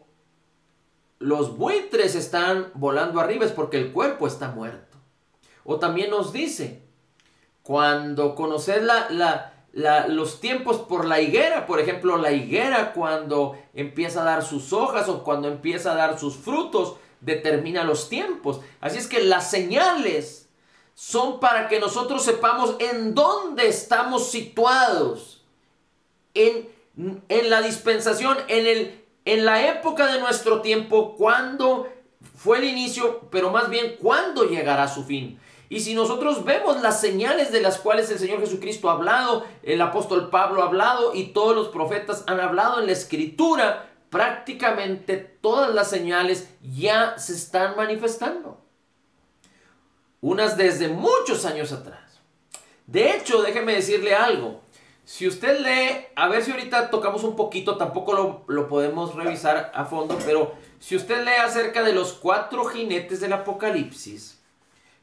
los buitres están volando arriba es porque el cuerpo está muerto. O también nos dice, cuando conocer los tiempos por la higuera, por ejemplo, la higuera cuando empieza a dar sus hojas o cuando empieza a dar sus frutos, determina los tiempos. Así es que las señales son para que nosotros sepamos en dónde estamos situados en la dispensación, en la época de nuestro tiempo, cuándo fue el inicio, pero más bien cuándo llegará a su fin. Y si nosotros vemos las señales de las cuales el Señor Jesucristo ha hablado, el apóstol Pablo ha hablado y todos los profetas han hablado en la Escritura, prácticamente todas las señales ya se están manifestando. Unas desde muchos años atrás. De hecho, déjeme decirle algo. Si usted lee, a ver si ahorita tocamos un poquito, tampoco lo podemos revisar a fondo, pero si usted lee acerca de los 4 jinetes del Apocalipsis,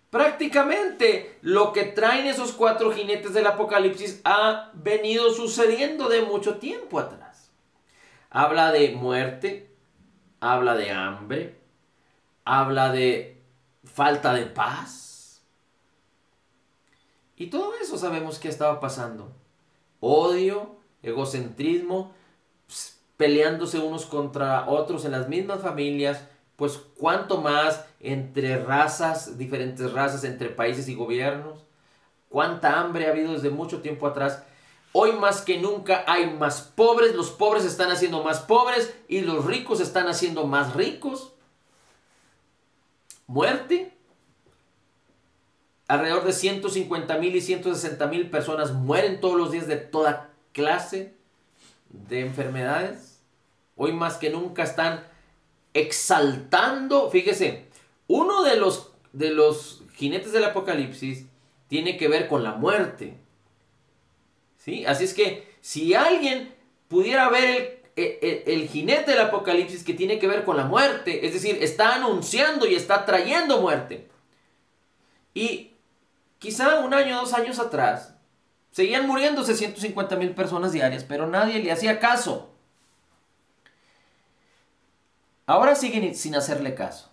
prácticamente lo que traen esos 4 jinetes del Apocalipsis ha venido sucediendo de mucho tiempo atrás. Habla de muerte, habla de hambre, habla de falta de paz. Y todo eso sabemos que estaba pasando. Odio, egocentrismo, peleándose unos contra otros en las mismas familias, pues cuánto más entre razas, diferentes razas, entre países y gobiernos. Cuánta hambre ha habido desde mucho tiempo atrás. Hoy más que nunca hay más pobres, los pobres están haciendo más pobres y los ricos están haciendo más ricos. Muerte. Alrededor de 150,000 y 160,000 personas mueren todos los días de toda clase de enfermedades. Hoy más que nunca están exaltando. Fíjese, uno de los jinetes del Apocalipsis tiene que ver con la muerte. ¿Sí? Así es que si alguien pudiera ver el jinete del Apocalipsis que tiene que ver con la muerte, es decir, está anunciando y está trayendo muerte. Y quizá 1 año, 2 años atrás, seguían muriéndose 150,000 personas diarias, pero nadie le hacía caso. Ahora siguen sin hacerle caso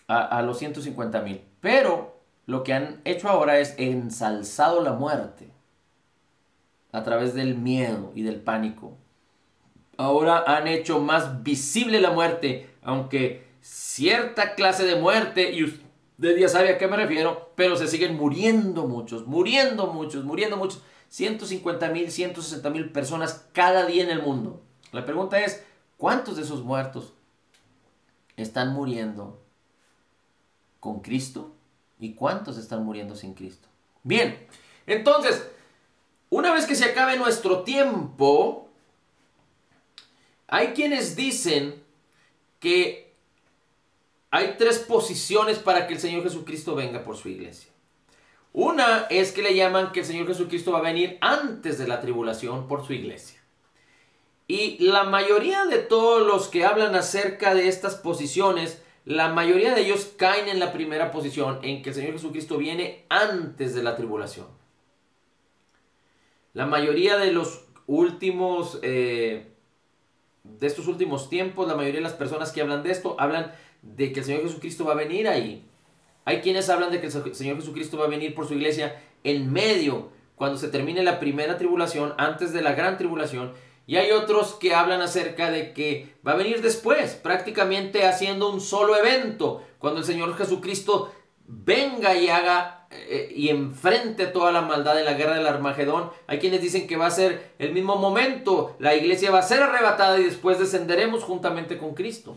a los 150,000, pero lo que han hecho ahora es ensalzado la muerte a través del miedo y del pánico. Ahora han hecho más visible la muerte, aunque cierta clase de muerte, y usted ya sabe a qué me refiero, pero se siguen muriendo muchos. 150,000, 160,000 personas cada día en el mundo. La pregunta es, ¿cuántos de esos muertos están muriendo con Cristo? ¿Y cuántos están muriendo sin Cristo? Bien, entonces, una vez que se acabe nuestro tiempo, hay quienes dicen que hay 3 posiciones para que el Señor Jesucristo venga por su iglesia. Una es que le llaman que el Señor Jesucristo va a venir antes de la tribulación por su iglesia. Y la mayoría de todos los que hablan acerca de estas posiciones, la mayoría de ellos caen en la primera posición, en que el Señor Jesucristo viene antes de la tribulación. La mayoría de los últimos, de estos últimos tiempos, la mayoría de las personas que hablan de esto, hablan de que el Señor Jesucristo va a venir ahí. Hay quienes hablan de que el Señor Jesucristo va a venir por su iglesia en medio, cuando se termine la primera tribulación, antes de la gran tribulación. Y hay otros que hablan acerca de que va a venir después, prácticamente haciendo un solo evento, cuando el Señor Jesucristo venga y haga y enfrente toda la maldad en la guerra del Armagedón. Hay quienes dicen que va a ser el mismo momento, la iglesia va a ser arrebatada y después descenderemos juntamente con Cristo.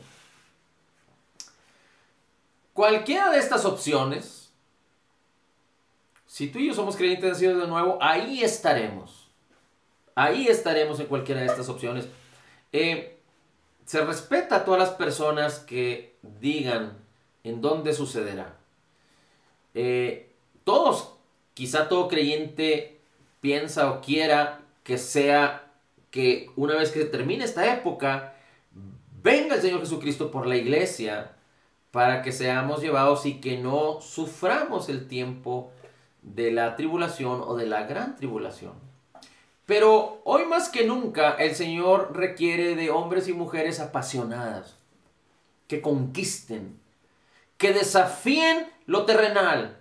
Cualquiera de estas opciones, si tú y yo somos creyentes nacidos de nuevo, ahí estaremos. Ahí estaremos en cualquiera de estas opciones. Se respeta a todas las personas que digan en dónde sucederá. Quizá todo creyente piensa o quiera que sea que una vez que se termine esta época, venga el Señor Jesucristo por la iglesia para que seamos llevados y que no suframos el tiempo de la tribulación o de la gran tribulación. Pero hoy más que nunca el Señor requiere de hombres y mujeres apasionadas, que conquisten, que desafíen lo terrenal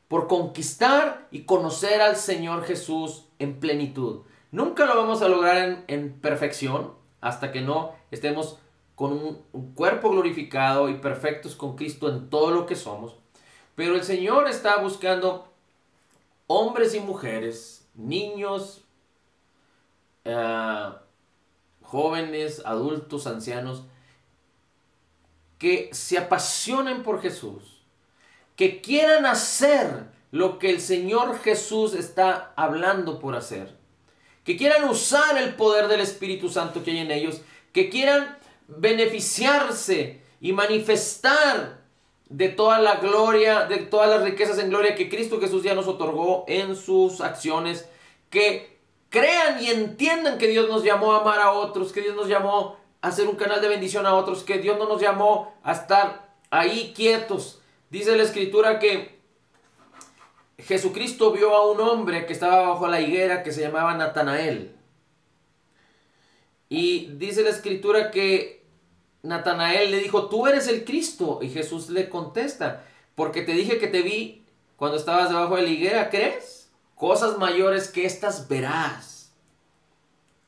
por conquistar y conocer al Señor Jesús en plenitud. Nunca lo vamos a lograr en perfección hasta que no estemos con un cuerpo glorificado y perfectos con Cristo en todo lo que somos. Pero el Señor está buscando hombres y mujeres, niños, jóvenes, adultos, ancianos, que se apasionen por Jesús, que quieran hacer lo que el Señor Jesús está hablando por hacer, que quieran usar el poder del Espíritu Santo que hay en ellos, que quieran beneficiarse y manifestar de toda la gloria, de todas las riquezas en gloria que Cristo Jesús ya nos otorgó en sus acciones, que crean y entiendan que Dios nos llamó a amar a otros, que Dios nos llamó a ser un canal de bendición a otros, que Dios no nos llamó a estar ahí quietos. Dice la Escritura que Jesucristo vio a un hombre que estaba bajo la higuera que se llamaba Natanael. Y dice la Escritura que Natanael le dijo, tú eres el Cristo. Y Jesús le contesta, porque te dije que te vi cuando estabas debajo de la higuera, ¿crees? Cosas mayores que estas verás,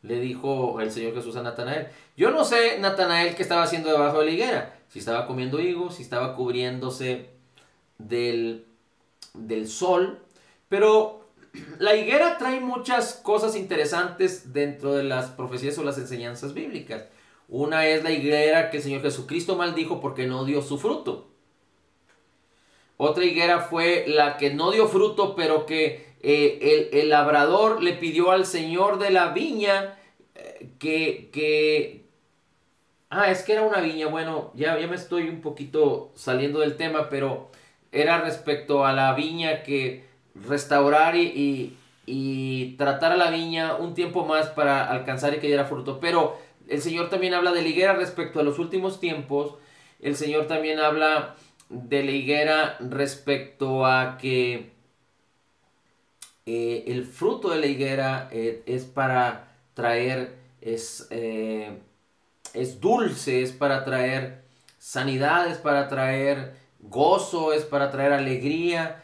le dijo el Señor Jesús a Natanael. Yo no sé, Natanael, qué estaba haciendo debajo de la higuera. Si estaba comiendo higos, si estaba cubriéndose del sol. Pero la higuera trae muchas cosas interesantes dentro de las profecías o las enseñanzas bíblicas. Una es la higuera que el Señor Jesucristo maldijo porque no dio su fruto. Otra higuera fue la que no dio fruto, pero que el labrador le pidió al señor de la viña es que era una viña. Bueno, ya me estoy un poquito saliendo del tema, pero era respecto a la viña, que restaurar y tratar a la viña un tiempo más para alcanzar y que diera fruto. Pero el Señor también habla de la higuera respecto a los últimos tiempos. El Señor también habla de la higuera respecto a que el fruto de la higuera es para traer, es dulce, es para traer sanidad, es para traer gozo, es para traer alegría.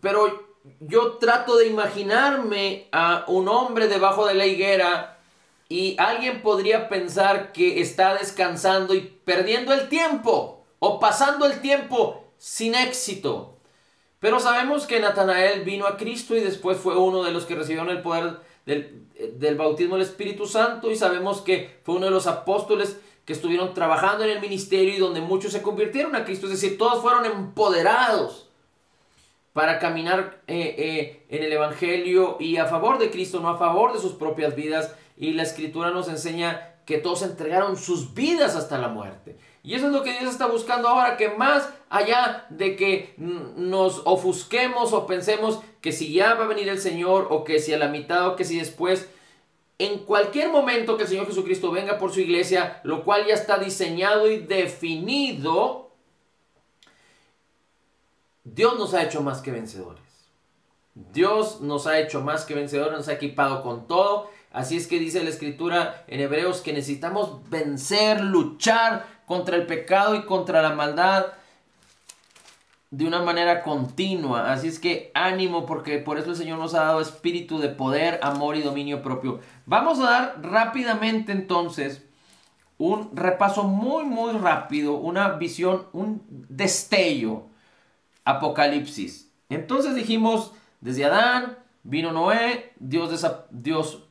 Pero yo trato de imaginarme a un hombre debajo de la higuera y alguien podría pensar que está descansando y perdiendo el tiempo o pasando el tiempo sin éxito. Pero sabemos que Natanael vino a Cristo y después fue uno de los que recibieron el poder del bautismo del Espíritu Santo, y sabemos que fue uno de los apóstoles que estuvieron trabajando en el ministerio y donde muchos se convirtieron a Cristo. Es decir, todos fueron empoderados para caminar en el Evangelio y a favor de Cristo, no a favor de sus propias vidas. Y la Escritura nos enseña que todos entregaron sus vidas hasta la muerte. Y eso es lo que Dios está buscando ahora, que más allá de que nos ofusquemos o pensemos que si ya va a venir el Señor, o que si a la mitad, o que si después, en cualquier momento que el Señor Jesucristo venga por su iglesia, lo cual ya está diseñado y definido, Dios nos ha hecho más que vencedores. Dios nos ha hecho más que vencedores, nos ha equipado con todo. Así es que dice la Escritura en Hebreos que necesitamos vencer, luchar contra el pecado y contra la maldad. de una manera continua. Así es que ánimo, porque por eso el Señor nos ha dado espíritu de poder, amor y dominio propio. Vamos a dar rápidamente entonces un repaso muy rápido, una visión, un destello. Apocalipsis. Entonces dijimos, desde Adán vino Noé, Dios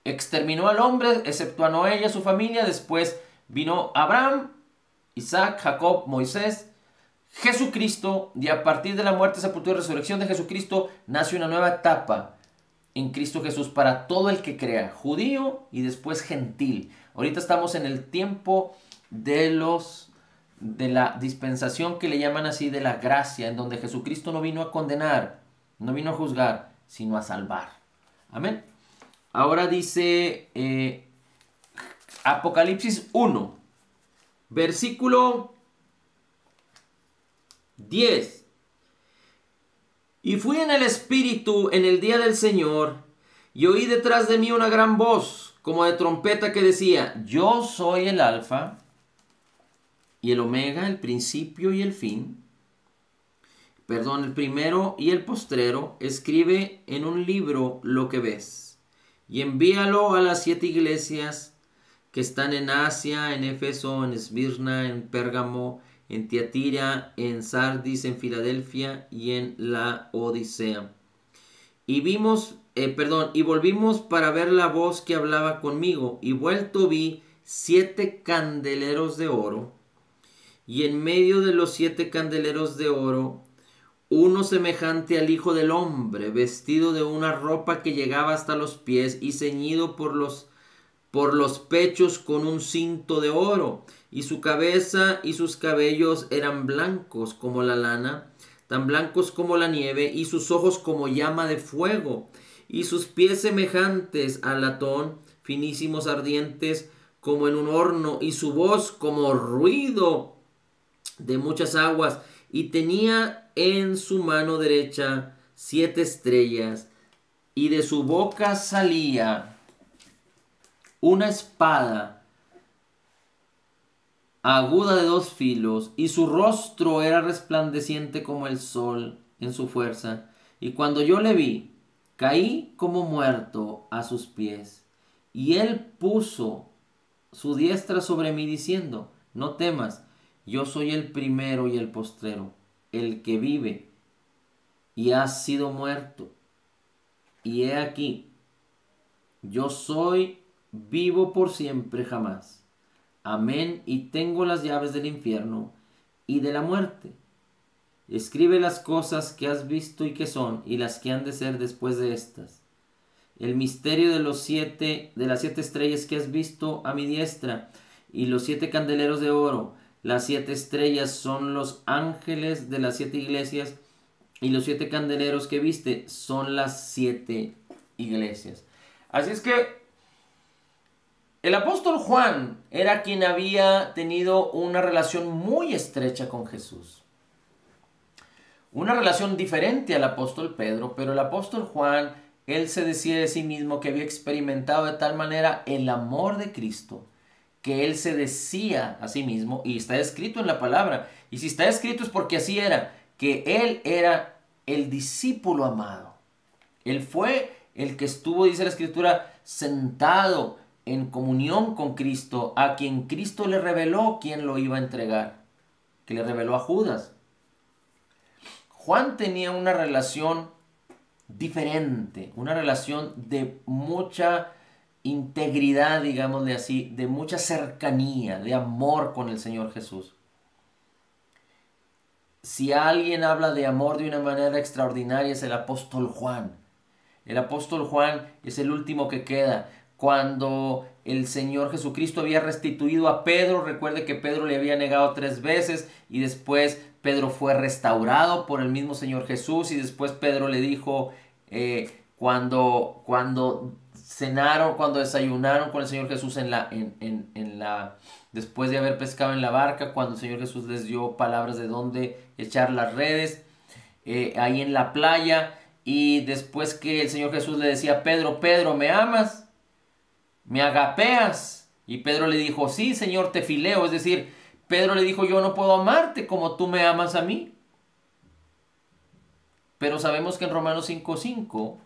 exterminó al hombre, excepto a Noé y a su familia. Después vino Abraham, Isaac, Jacob, Moisés, Jesucristo. Y a partir de la muerte, sepultura y resurrección de Jesucristo, nace una nueva etapa en Cristo Jesús para todo el que crea, judío y después gentil. Ahorita estamos en el tiempo de la dispensación que le llaman así, de la gracia, en donde Jesucristo no vino a condenar, no vino a juzgar, sino a salvar. Amén. Ahora dice Apocalipsis 1, versículo 10. Y fui en el Espíritu en el día del Señor, y oí detrás de mí una gran voz, como de trompeta, que decía: yo soy el Alfa y el Omega, el principio y el fin. Perdón, el primero y el postrero. Escribe en un libro lo que ves, y envíalo a las 7 iglesias que están en Asia, en Éfeso, en Esmirna, en Pérgamo, en Tiatira, en Sardis, en Filadelfia y en la Odisea. Y volvimos para ver la voz que hablaba conmigo, y vuelto vi 7 candeleros de oro, y en medio de los 7 candeleros de oro, uno semejante al Hijo del Hombre, vestido de una ropa que llegaba hasta los pies y ceñido por los pechos con un cinto de oro, y su cabeza y sus cabellos eran blancos como la lana, tan blancos como la nieve, y sus ojos como llama de fuego, y sus pies semejantes al latón, finísimos, ardientes como en un horno, y su voz como ruido de muchas aguas, y tenía en su mano derecha 7 estrellas, y de su boca salía una espada aguda de 2 filos, y su rostro era resplandeciente como el sol en su fuerza. Y cuando yo le vi, caí como muerto a sus pies. Y él puso su diestra sobre mí, diciendo: no temas, yo soy el primero y el postrero, el que vive y ha sido muerto. Y he aquí, yo soy vivo por siempre jamás. Amén. Y tengo las llaves del infierno y de la muerte. Escribe las cosas que has visto y que son, y las que han de ser después de estas. El misterio de las 7 estrellas que has visto a mi diestra, y los 7 candeleros de oro. Las 7 estrellas son los ángeles de las 7 iglesias, y los 7 candeleros que viste son las 7 iglesias. Así es que el apóstol Juan era quien había tenido una relación muy estrecha con Jesús. Una relación diferente al apóstol Pedro, pero el apóstol Juan, él se decía de sí mismo que había experimentado de tal manera el amor de Cristo, que él se decía a sí mismo, y está escrito en la palabra, y si está escrito es porque así era, que él era el discípulo amado. Él fue el que estuvo, dice la escritura, sentado en comunión con Cristo, a quien Cristo le reveló quién lo iba a entregar, que le reveló a Judas. Juan tenía una relación diferente, una relación de mucha integridad, digámosle así, de mucha cercanía, de amor con el Señor Jesús. Si alguien habla de amor de una manera extraordinaria es el apóstol Juan. El apóstol Juan es el último que queda. Cuando el Señor Jesucristo había restituido a Pedro, recuerde que Pedro le había negado 3 veces, y después Pedro fue restaurado por el mismo Señor Jesús, y después Pedro le dijo, cuando cenaron, cuando desayunaron con el Señor Jesús después de haber pescado en la barca, cuando el Señor Jesús les dio palabras de dónde echar las redes, ahí en la playa, y después que el Señor Jesús le decía: Pedro, Pedro, ¿me amas? ¿Me agapeas? Y Pedro le dijo: sí, Señor, te fileo. Es decir, Pedro le dijo, yo no puedo amarte como tú me amas a mí. Pero sabemos que en Romanos 5:5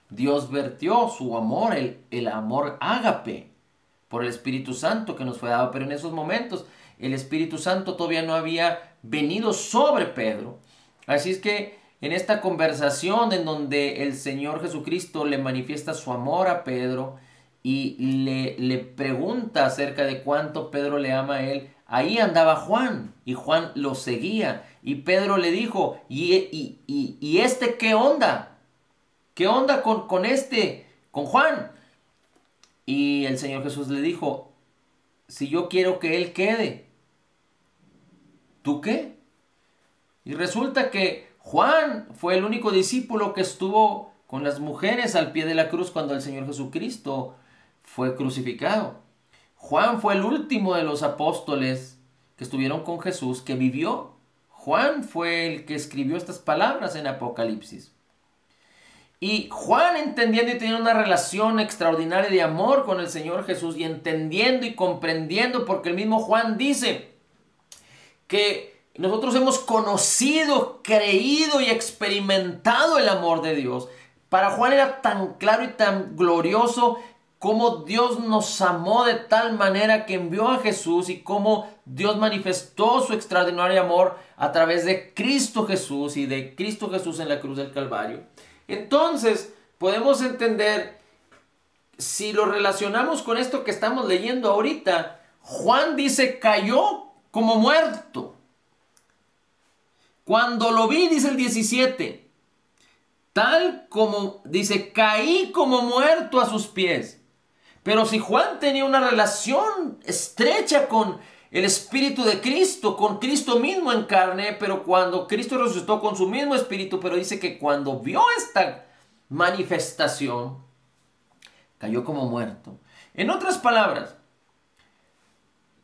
Dios vertió su amor, el amor ágape, por el Espíritu Santo que nos fue dado. Pero en esos momentos el Espíritu Santo todavía no había venido sobre Pedro. Así es que en esta conversación en donde el Señor Jesucristo le manifiesta su amor a Pedro y le pregunta acerca de cuánto Pedro le ama a él, ahí andaba Juan y Juan lo seguía. Y Pedro le dijo, ¿y este qué onda? ¿Qué onda con Juan? Y el Señor Jesús le dijo, si yo quiero que él quede, ¿tú qué? Y resulta que Juan fue el único discípulo que estuvo con las mujeres al pie de la cruz cuando el Señor Jesucristo fue crucificado. Juan fue el último de los apóstoles que estuvieron con Jesús que vivió. Juan fue el que escribió estas palabras en Apocalipsis. Y Juan, entendiendo y teniendo una relación extraordinaria de amor con el Señor Jesús, y entendiendo y comprendiendo, porque el mismo Juan dice que nosotros hemos conocido, creído y experimentado el amor de Dios. Para Juan era tan claro y tan glorioso cómo Dios nos amó de tal manera que envió a Jesús, y cómo Dios manifestó su extraordinario amor a través de Cristo Jesús y de Cristo Jesús en la cruz del Calvario. Entonces podemos entender, si lo relacionamos con esto que estamos leyendo ahorita, Juan dice, cayó como muerto. Cuando lo vi, dice el 17, tal como, dice, caí como muerto a sus pies. Pero si Juan tenía una relación estrecha con el Espíritu de Cristo, con Cristo mismo en carne, pero cuando Cristo resucitó con su mismo Espíritu, pero dice que cuando vio esta manifestación, cayó como muerto. En otras palabras,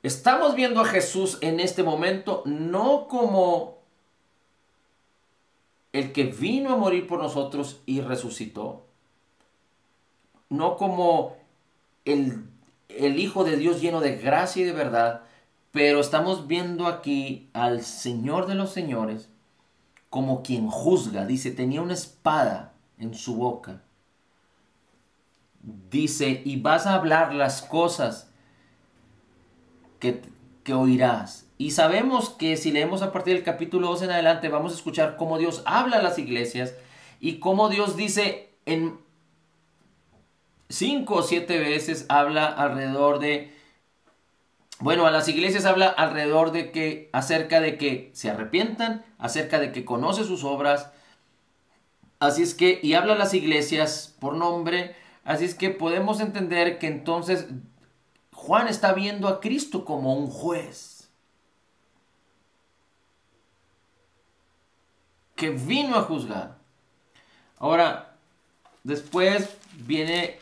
estamos viendo a Jesús en este momento no como el que vino a morir por nosotros y resucitó, no como el Hijo de Dios lleno de gracia y de verdad, pero estamos viendo aquí al Señor de los señores como quien juzga. Dice, tenía una espada en su boca. Dice, y vas a hablar las cosas que oirás. Y sabemos que si leemos a partir del capítulo 2 en adelante, vamos a escuchar cómo Dios habla a las iglesias y cómo Dios dice en 5 o 7 veces, habla alrededor de, bueno, a las iglesias habla alrededor de que, acerca de que se arrepientan, acerca de que conoce sus obras. Así es que, y habla a las iglesias por nombre. Así es que podemos entender que entonces Juan está viendo a Cristo como un juez que vino a juzgar. Ahora, después viene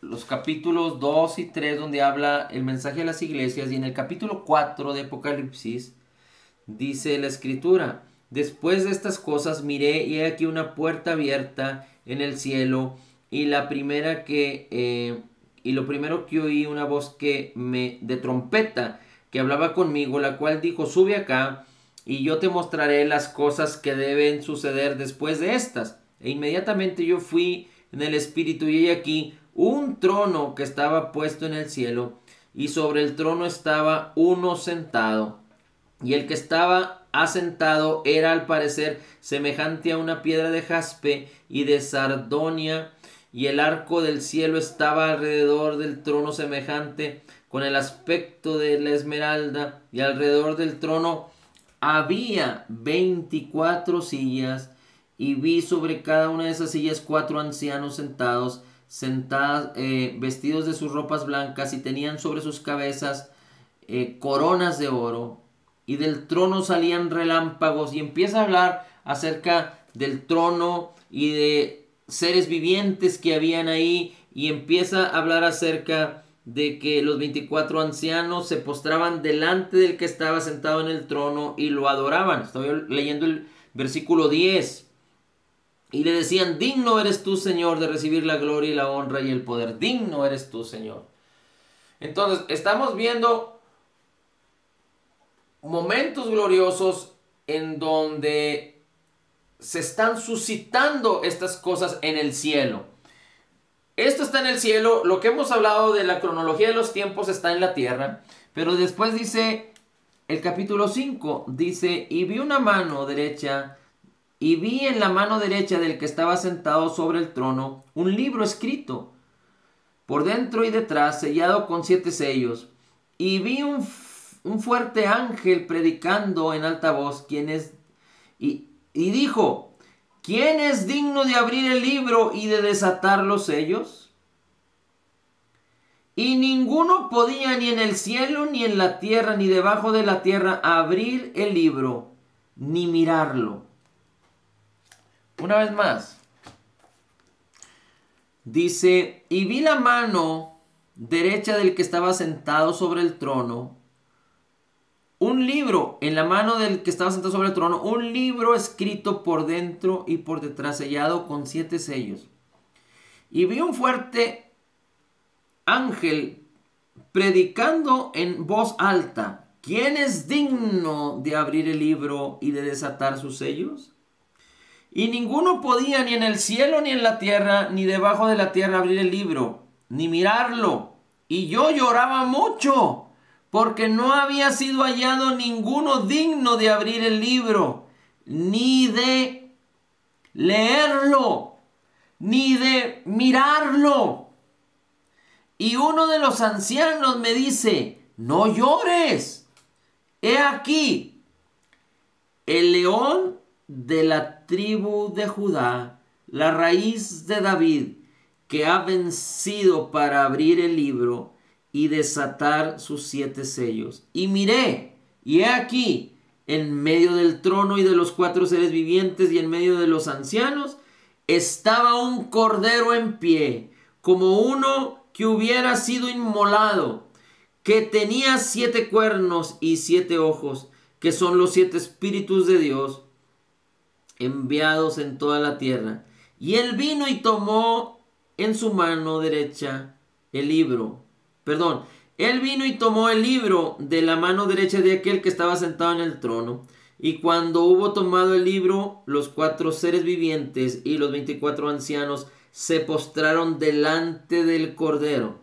los capítulos 2 y 3 donde habla el mensaje a las iglesias, y en el capítulo 4 de Apocalipsis dice la escritura, después de estas cosas miré y he aquí una puerta abierta en el cielo, y lo primero que oí una voz de trompeta que hablaba conmigo, la cual dijo, sube acá y yo te mostraré las cosas que deben suceder después de estas. E inmediatamente yo fui en el espíritu, y he aquí un trono que estaba puesto en el cielo, y sobre el trono estaba uno sentado, y el que estaba asentado era al parecer semejante a una piedra de jaspe y de sardonia, y el arco del cielo estaba alrededor del trono semejante con el aspecto de la esmeralda, y alrededor del trono había 24 sillas, y vi sobre cada una de esas sillas 4 ancianos sentados, vestidos de sus ropas blancas, y tenían sobre sus cabezas coronas de oro, y del trono salían relámpagos. Y empieza a hablar acerca del trono y de seres vivientes que habían ahí, y empieza a hablar acerca de que los 24 ancianos se postraban delante del que estaba sentado en el trono y lo adoraban. Estoy leyendo el versículo 10. Y le decían, digno eres tú, Señor, de recibir la gloria y la honra y el poder. Digno eres tú, Señor. Entonces, estamos viendo momentos gloriosos en donde se están suscitando estas cosas en el cielo. Esto está en el cielo, lo que hemos hablado de la cronología de los tiempos está en la tierra, pero después dice el capítulo 5, dice, y vi una mano derecha, y vi en la mano derecha del que estaba sentado sobre el trono un libro escrito, por dentro y detrás, sellado con 7 sellos, y vi un fuerte ángel predicando en alta voz, y dijo, ¿quién es digno de abrir el libro y de desatar los sellos? Y ninguno podía ni en el cielo, ni en la tierra, ni debajo de la tierra abrir el libro, ni mirarlo. Una vez más. Dice, y vi la mano derecha del que estaba sentado sobre el trono, un libro en la mano del que estaba sentado sobre el trono, un libro escrito por dentro y por detrás, sellado con 7 sellos. Y vi un fuerte ángel predicando en voz alta, ¿quién es digno de abrir el libro y de desatar sus sellos? Y ninguno podía ni en el cielo, ni en la tierra, ni debajo de la tierra abrir el libro, ni mirarlo. Y yo lloraba mucho, porque no había sido hallado ninguno digno de abrir el libro, ni de leerlo, ni de mirarlo. Y uno de los ancianos me dice, no llores. He aquí, el león de la tribu de Judá, la raíz de David, que ha vencido para abrir el libro y desatar sus 7 sellos. Y miré, y he aquí, en medio del trono y de los 4 seres vivientes y en medio de los ancianos, estaba un cordero en pie, como uno que hubiera sido inmolado, que tenía 7 cuernos y 7 ojos, que son los 7 espíritus de Dios, enviados en toda la tierra. Y él vino y tomó en su mano derecha el libro. Él vino y tomó el libro de la mano derecha de aquel que estaba sentado en el trono. Y cuando hubo tomado el libro, los 4 seres vivientes y los 24 ancianos se postraron delante del Cordero.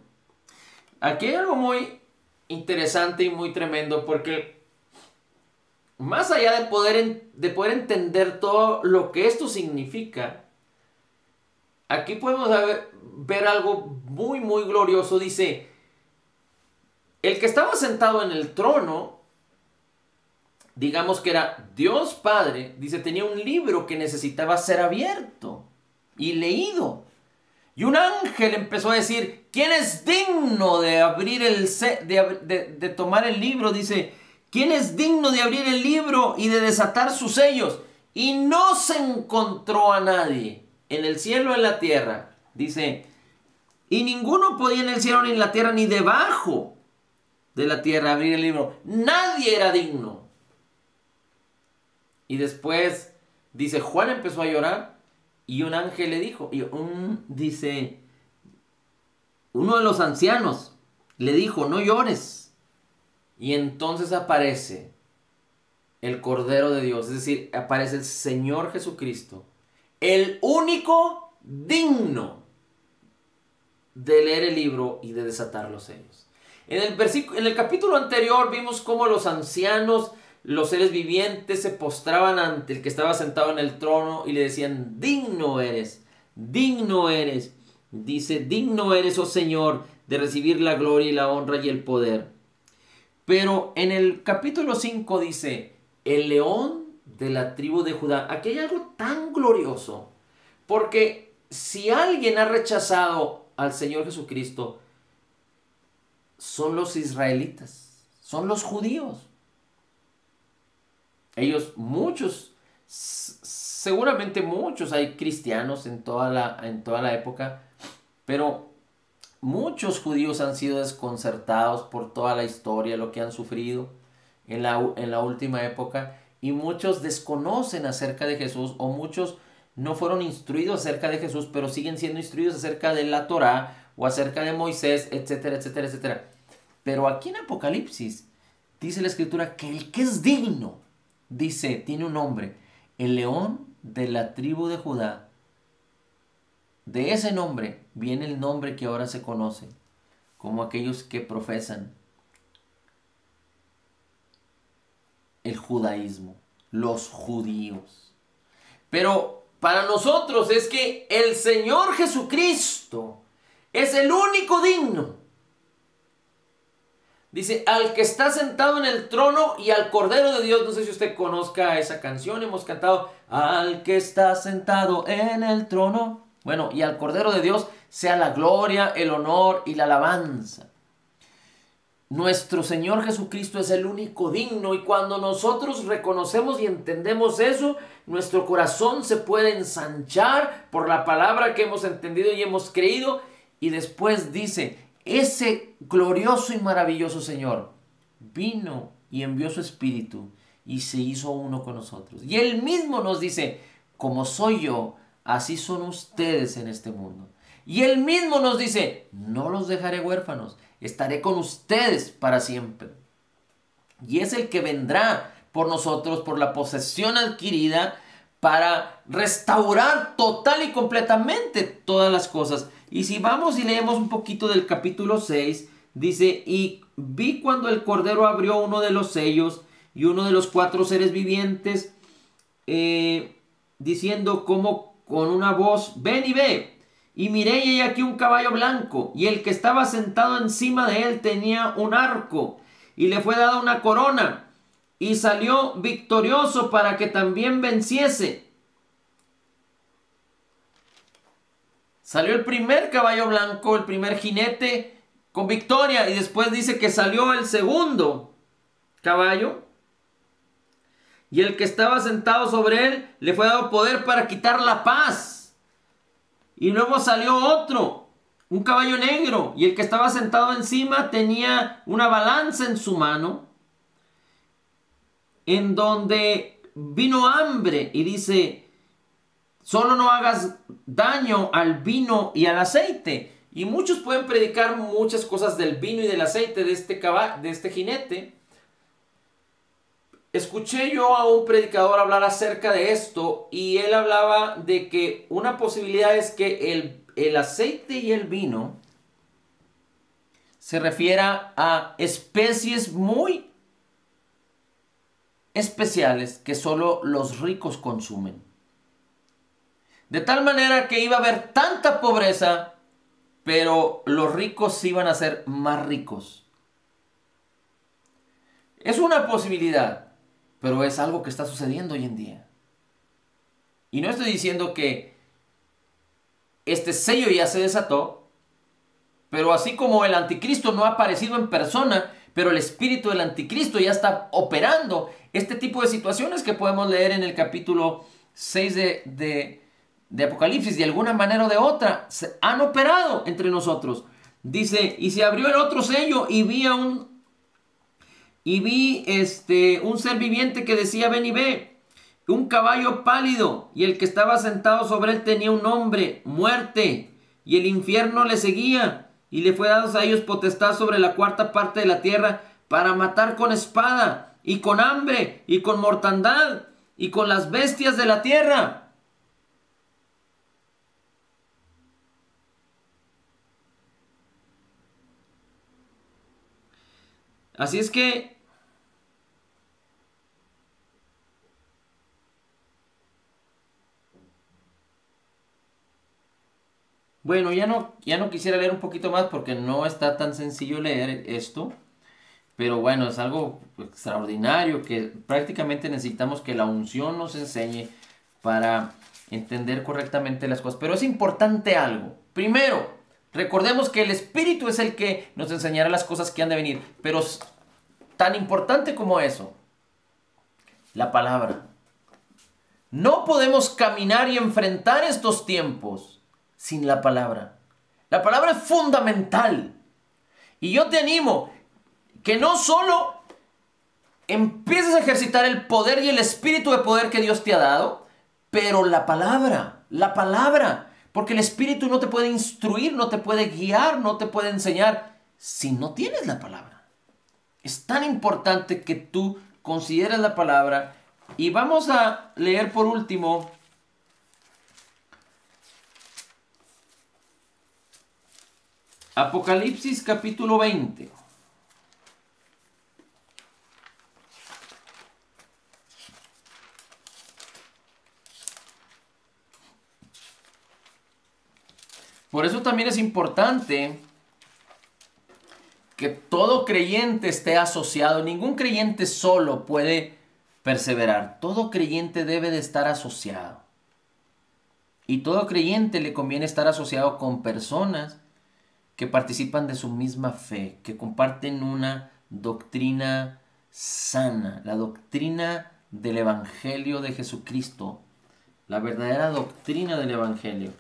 Aquí hay algo muy interesante y muy tremendo, porque más allá de poder entender todo lo que esto significa, aquí podemos ver algo muy, muy glorioso. Dice, el que estaba sentado en el trono, digamos que era Dios Padre, dice, tenía un libro que necesitaba ser abierto y leído. Y un ángel empezó a decir, ¿quién es digno de abrir de tomar el libro? Dice, ¿quién es digno de abrir el libro y de desatar sus sellos? Y no se encontró a nadie en el cielo o en la tierra. Dice, y ninguno podía en el cielo ni en la tierra ni debajo de la tierra abrir el libro. Nadie era digno. Y después, dice, Juan empezó a llorar y un ángel le dijo, dice, uno de los ancianos le dijo, no llores. Y entonces aparece el Cordero de Dios, es decir, aparece el Señor Jesucristo, el único digno de leer el libro y de desatar los sellos. En el capítulo anterior vimos cómo los ancianos, los seres vivientes, se postraban ante el que estaba sentado en el trono y le decían, digno eres, digno eres. Dice, digno eres, oh Señor, de recibir la gloria y la honra y el poder. Pero en el capítulo 5 dice, el león de la tribu de Judá. Aquí hay algo tan glorioso, porque si alguien ha rechazado al Señor Jesucristo, son los israelitas, son los judíos. Ellos, muchos, seguramente muchos, hay cristianos en toda la época, pero muchos judíos han sido desconcertados por toda la historia, lo que han sufrido en la última época, y muchos desconocen acerca de Jesús, o muchos no fueron instruidos acerca de Jesús, pero siguen siendo instruidos acerca de la Torá o acerca de Moisés, etcétera, etcétera, etcétera. Pero aquí en Apocalipsis dice la Escritura que el que es digno, dice, tiene un nombre, el león de la tribu de Judá. De ese nombre viene el nombre que ahora se conoce como aquellos que profesan el judaísmo, los judíos. Pero para nosotros es que el Señor Jesucristo es el único digno. Dice, al que está sentado en el trono y al Cordero de Dios. No sé si usted conozca esa canción, hemos cantado, al que está sentado en el trono. Bueno, y al Cordero de Dios sea la gloria, el honor y la alabanza. Nuestro Señor Jesucristo es el único digno, y cuando nosotros reconocemos y entendemos eso, nuestro corazón se puede ensanchar por la palabra que hemos entendido y hemos creído. Y después dice, ese glorioso y maravilloso Señor vino y envió su Espíritu y se hizo uno con nosotros. Y Él mismo nos dice, como soy yo, así son ustedes en este mundo. Y Él mismo nos dice, no los dejaré huérfanos, estaré con ustedes para siempre. Y es el que vendrá por nosotros, por la posesión adquirida, para restaurar total y completamente todas las cosas. Y si vamos y leemos un poquito del capítulo 6, dice, y vi cuando el Cordero abrió uno de los sellos, y uno de los 4 seres vivientes, diciendo como con una voz, ven y ve. Y miré y he aquí un caballo blanco, y el que estaba sentado encima de él tenía un arco, y le fue dada una corona, y salió victorioso para que también venciese. Salió el primer caballo blanco, el primer jinete, con victoria, y después dice que salió el segundo caballo, y el que estaba sentado sobre él le fue dado poder para quitar la paz. Y luego salió otro, un caballo negro, y el que estaba sentado encima tenía una balanza en su mano, en donde vino hambre, y dice, solo no hagas daño al vino y al aceite. Y muchos pueden predicar muchas cosas del vino y del aceite de este jinete. Escuché yo a un predicador hablar acerca de esto, y él hablaba de que una posibilidad es que el aceite y el vino se refiera a especies muy especiales que solo los ricos consumen. De tal manera que iba a haber tanta pobreza, pero los ricos iban a ser más ricos. Es una posibilidad. Pero es algo que está sucediendo hoy en día. Y no estoy diciendo que este sello ya se desató, pero así como el anticristo no ha aparecido en persona, pero el espíritu del anticristo ya está operando. Este tipo de situaciones que podemos leer en el capítulo 6 de Apocalipsis, de alguna manera o de otra, se han operado entre nosotros. Dice, y se abrió el otro sello y vi un ser viviente que decía, ven y ve, un caballo pálido, y el que estaba sentado sobre él tenía un nombre, muerte, y el infierno le seguía, y le fue dado a ellos potestad sobre la 4ª parte de la tierra, para matar con espada, y con hambre, y con mortandad, y con las bestias de la tierra. Así es que bueno, ya no quisiera leer un poquito más porque no está tan sencillo leer esto. Pero bueno, es algo extraordinario que prácticamente necesitamos que la unción nos enseñe para entender correctamente las cosas. Pero es importante algo. Primero, recordemos que el Espíritu es el que nos enseñará las cosas que han de venir. Pero tan importante como eso, la palabra. No podemos caminar y enfrentar estos tiempos sin la palabra. La palabra es fundamental. Y yo te animo que no solo empieces a ejercitar el poder y el espíritu de poder que Dios te ha dado, pero la palabra, porque el espíritu no te puede instruir, no te puede guiar, no te puede enseñar si no tienes la palabra. Es tan importante que tú consideres la palabra. Y vamos a leer por último Apocalipsis capítulo 20. Por eso también es importante que todo creyente esté asociado. Ningún creyente solo puede perseverar. Todo creyente debe de estar asociado. Y todo creyente le conviene estar asociado con personas que participan de su misma fe, que comparten una doctrina sana, la doctrina del Evangelio de Jesucristo, la verdadera doctrina del Evangelio.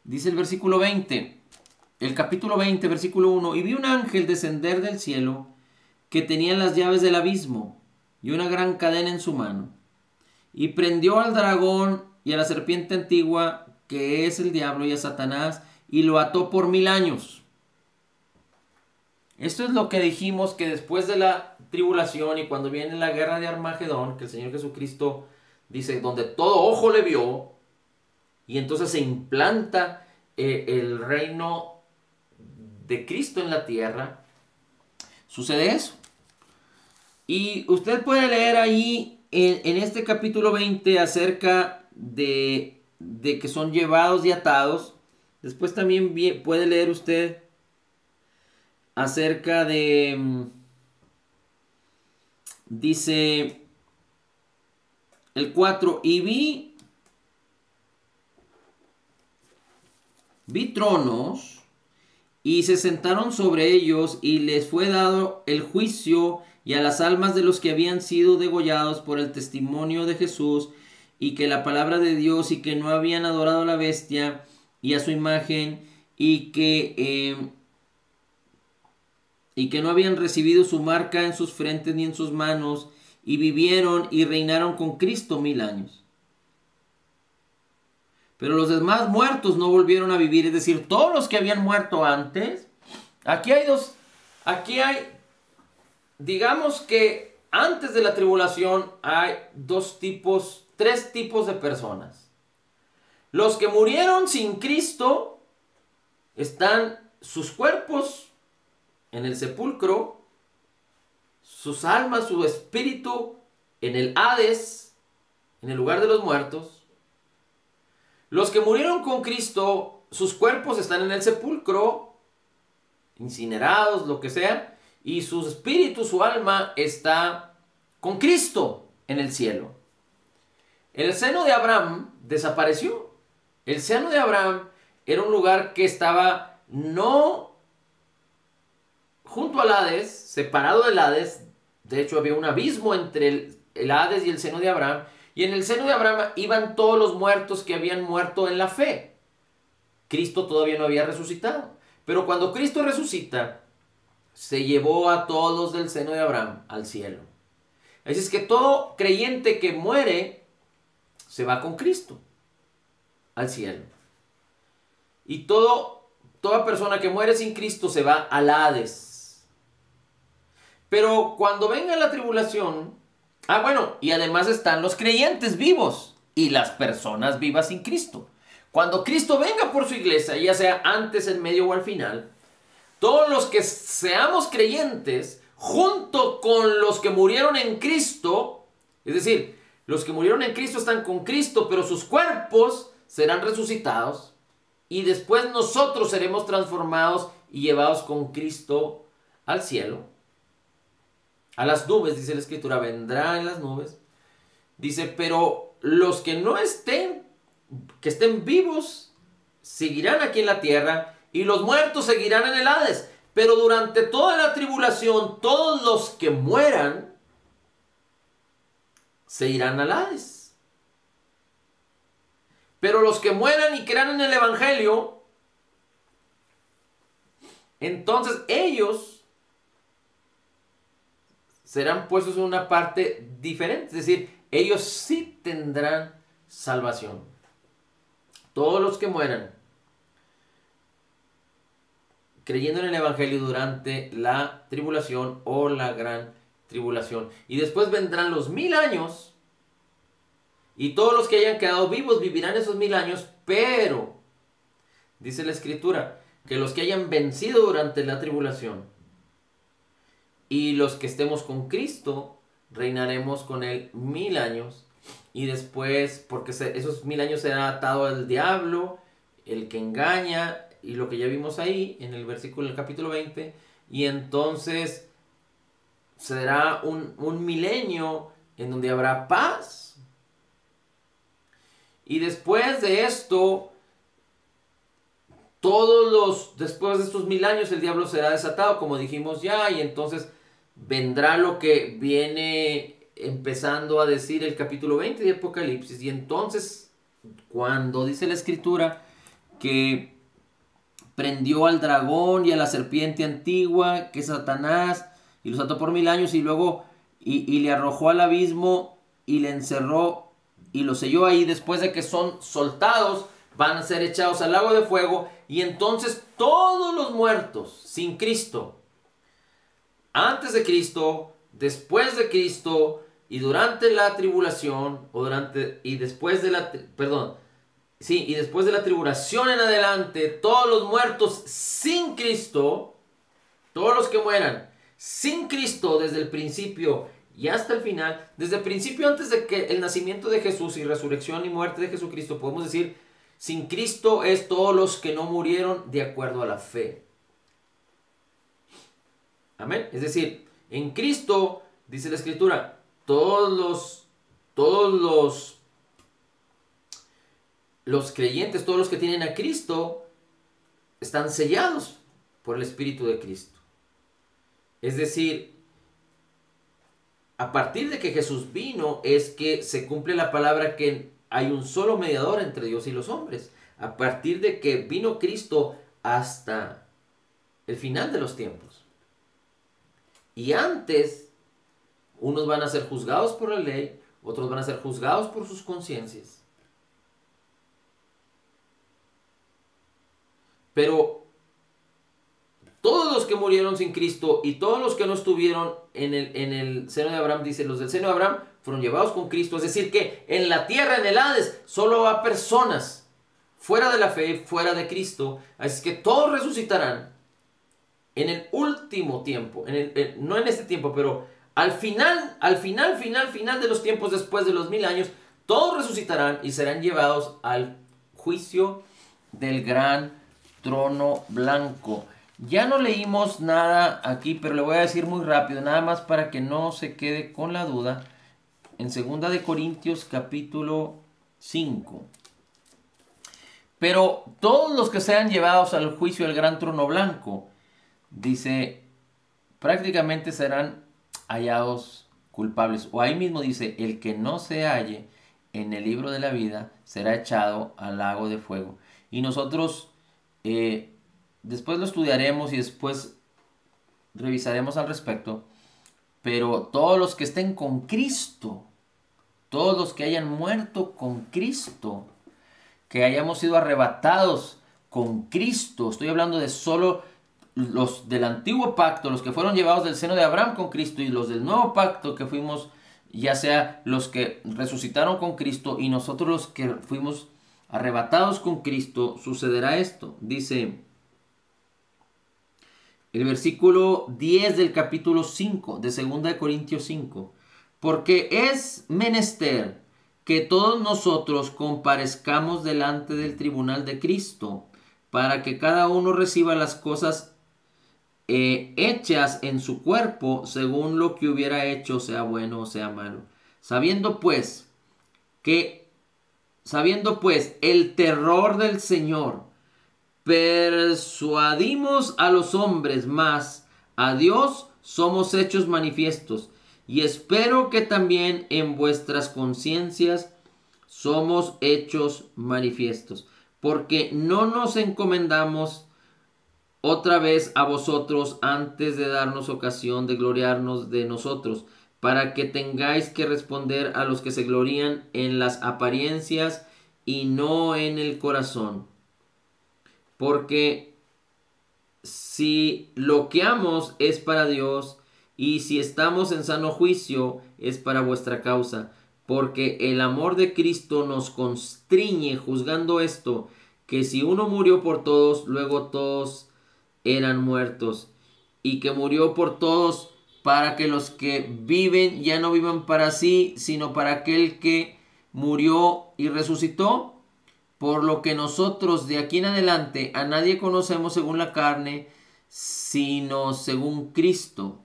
Dice el versículo 20, el capítulo 20, versículo 1, y vi un ángel descender del cielo que tenía las llaves del abismo y una gran cadena en su mano, y prendió al dragón y a la serpiente antigua, que es el diablo, y a Satanás, y lo ató por 1000 años. Esto es lo que dijimos, que después de la tribulación y cuando viene la guerra de Armagedón, que el Señor Jesucristo dice, donde todo ojo le vio, y entonces se implanta el reino de Cristo en la tierra, sucede eso. Y usted puede leer ahí en este capítulo 20 acerca de que son llevados y atados. Después también puede leer usted acerca de, dice el 4, y vi tronos y se sentaron sobre ellos y les fue dado el juicio, y a las almas de los que habían sido degollados por el testimonio de Jesús y que la palabra de Dios, y que no habían adorado a la bestia y a su imagen, y que no habían recibido su marca en sus frentes ni en sus manos, y vivieron y reinaron con Cristo 1000 años. Pero los demás muertos no volvieron a vivir, es decir, todos los que habían muerto antes. Aquí hay, digamos que antes de la tribulación hay tres tipos de personas. Los que murieron sin Cristo, están sus cuerpos en el sepulcro, sus almas, su espíritu en el Hades, en el lugar de los muertos. Los que murieron con Cristo, sus cuerpos están en el sepulcro, incinerados, lo que sea, y su espíritu, su alma, está con Cristo en el cielo. El seno de Abraham desapareció. El seno de Abraham era un lugar que estaba no junto al Hades, separado del Hades. De hecho, había un abismo entre el Hades y el seno de Abraham. Y en el seno de Abraham iban todos los muertos que habían muerto en la fe. Cristo todavía no había resucitado. Pero cuando Cristo resucita, se llevó a todos del seno de Abraham al cielo. Así es que todo creyente que muere se va con Cristo al cielo. Y toda persona que muere sin Cristo se va al Hades. Pero cuando venga la tribulación, y además están los creyentes vivos y las personas vivas sin Cristo. Cuando Cristo venga por su iglesia, ya sea antes, en medio o al final, todos los que seamos creyentes, junto con los que murieron en Cristo, es decir, los que murieron en Cristo están con Cristo, pero sus cuerpos serán resucitados, y después nosotros seremos transformados y llevados con Cristo al cielo. A las nubes, dice la Escritura, vendrá en las nubes. Dice, pero los que no estén, que estén vivos, seguirán aquí en la tierra, y los muertos seguirán en el Hades. Pero durante toda la tribulación, todos los que mueran, se irán al Hades. Pero los que mueran y crean en el Evangelio, entonces ellos serán puestos en una parte diferente. Es decir, ellos sí tendrán salvación. Todos los que mueran creyendo en el Evangelio durante la tribulación o la gran tribulación. Y después vendrán los 1000 años y todos los que hayan quedado vivos vivirán esos 1000 años, pero dice la Escritura que los que hayan vencido durante la tribulación y los que estemos con Cristo reinaremos con él 1000 años. Y después, porque esos 1000 años será atado al diablo, el que engaña, y lo que ya vimos ahí en el versículo del capítulo 20. Y entonces será un milenio en donde habrá paz. Y después de esto, después de estos 1000 años, el diablo será desatado, como dijimos ya, y entonces vendrá lo que viene empezando a decir el capítulo 20 de Apocalipsis. Y entonces, cuando dice la Escritura que prendió al dragón y a la serpiente antigua, que es Satanás, y los ató por 1000 años, y luego y le arrojó al abismo y le encerró y lo selló ahí. Después de que son soltados, van a ser echados al lago de fuego. Y entonces todos los muertos sin Cristo, antes de Cristo, después de Cristo y durante la tribulación, y después de la tribulación en adelante, todos los muertos sin Cristo, todos los que mueran sin Cristo desde el principio y hasta el final, desde el principio, antes de que el nacimiento de Jesús y resurrección y muerte de Jesucristo, podemos decir, sin Cristo es todos los que no murieron de acuerdo a la fe. Amén. Es decir, en Cristo, dice la Escritura, todos los creyentes, todos los que tienen a Cristo, están sellados por el Espíritu de Cristo. Es decir, a partir de que Jesús vino, es que se cumple la palabra que hay un solo mediador entre Dios y los hombres. A partir de que vino Cristo hasta el final de los tiempos. Y antes, unos van a ser juzgados por la ley, otros van a ser juzgados por sus conciencias. Pero todos los que murieron sin Cristo y todos los que no estuvieron en el seno de Abraham, dice, los del seno de Abraham fueron llevados con Cristo. Es decir, que en la tierra, en el Hades, solo va personas fuera de la fe, fuera de Cristo. Así que todos resucitarán en el último tiempo, no en este tiempo, pero al final de los tiempos, después de los 1000 años, todos resucitarán y serán llevados al juicio del gran trono blanco. Ya no leímos nada aquí, pero le voy a decir muy rápido, nada más para que no se quede con la duda. En 2 de Corintios capítulo 5. Pero todos los que sean llevados al juicio del gran trono blanco, dice, prácticamente serán hallados culpables. O ahí mismo dice, el que no se halle en el libro de la vida será echado al lago de fuego. Y nosotros después lo estudiaremos y después revisaremos al respecto. Pero todos los que estén con Cristo, todos los que hayan muerto con Cristo, que hayamos sido arrebatados con Cristo, estoy hablando de solo los del antiguo pacto, los que fueron llevados del seno de Abraham con Cristo, y los del nuevo pacto que fuimos, ya sea los que resucitaron con Cristo y nosotros los que fuimos arrebatados con Cristo, sucederá esto. Dice el versículo 10 del capítulo 5 de 2 de Corintios 5. Porque es menester que todos nosotros comparezcamos delante del tribunal de Cristo, para que cada uno reciba las cosas hechas en su cuerpo según lo que hubiera hecho, sea bueno o sea malo. Sabiendo pues el terror del Señor, persuadimos a los hombres, mas a Dios somos hechos manifiestos. Y espero que también en vuestras conciencias somos hechos manifiestos. Porque no nos encomendamos otra vez a vosotros antes de darnos ocasión de gloriarnos de nosotros, para que tengáis que responder a los que se glorían en las apariencias y no en el corazón. Porque si lo que amos es para Dios, y si estamos en sano juicio es para vuestra causa, porque el amor de Cristo nos constriñe, juzgando esto, que si uno murió por todos, luego todos eran muertos, y que murió por todos para que los que viven ya no vivan para sí, sino para aquel que murió y resucitó. Por lo que nosotros de aquí en adelante a nadie conocemos según la carne, sino según Cristo.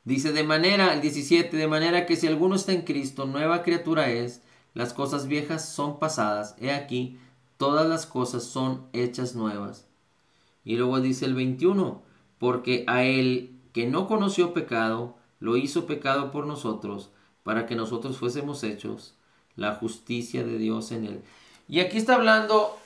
Dice de manera, el 17, de manera que si alguno está en Cristo, nueva criatura es, las cosas viejas son pasadas, he aquí, todas las cosas son hechas nuevas. Y luego dice el 21, porque a él que no conoció pecado, lo hizo pecado por nosotros, para que nosotros fuésemos hechos la justicia de Dios en él. Y aquí está hablando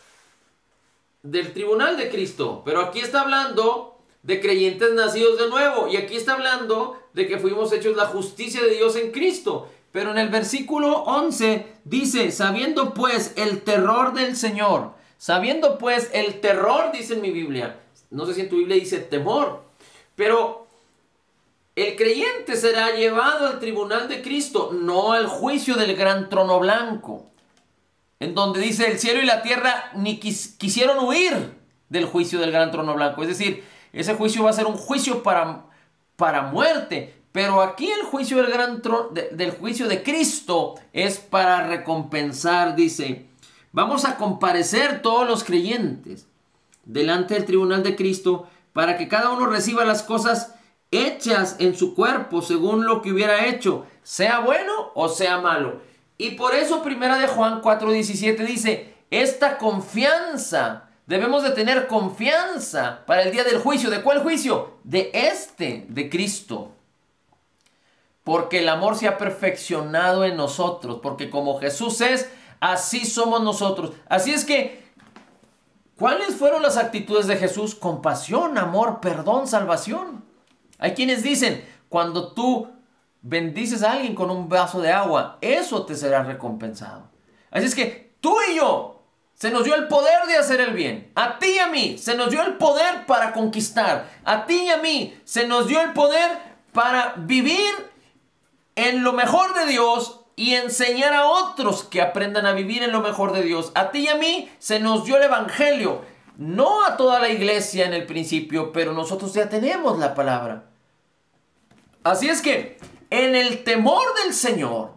del tribunal de Cristo, pero aquí está hablando de creyentes nacidos de nuevo, y aquí está hablando de que fuimos hechos la justicia de Dios en Cristo. Pero en el versículo 11 dice, sabiendo pues el terror del Señor, sabiendo pues el terror, dice en mi Biblia, no sé si en tu Biblia dice temor, pero el creyente será llevado al tribunal de Cristo, no al juicio del gran trono blanco, en donde dice el cielo y la tierra ni quisieron huir del juicio del gran trono blanco. Es decir, ese juicio va a ser un juicio para muerte. Pero aquí el juicio del gran trono, del juicio de Cristo, es para recompensar. Dice, vamos a comparecer todos los creyentes delante del tribunal de Cristo para que cada uno reciba las cosas hechas en su cuerpo según lo que hubiera hecho, sea bueno o sea malo. Y por eso primera de Juan 4:17 dice, esta confianza, debemos de tener confianza para el día del juicio. ¿De cuál juicio? De Cristo. Porque el amor se ha perfeccionado en nosotros, porque como Jesús es, así somos nosotros. Así es que, ¿cuáles fueron las actitudes de Jesús? Compasión, amor, perdón, salvación. Hay quienes dicen, cuando tú bendices a alguien con un vaso de agua, eso te será recompensado. Así es que tú y yo, se nos dio el poder de hacer el bien. A ti y a mí, se nos dio el poder para conquistar. A ti y a mí, se nos dio el poder para vivir en lo mejor de Dios y enseñar a otros que aprendan a vivir en lo mejor de Dios. A ti y a mí, se nos dio el evangelio. No a toda la iglesia en el principio, pero nosotros ya tenemos la palabra. Así es que, en el temor del Señor,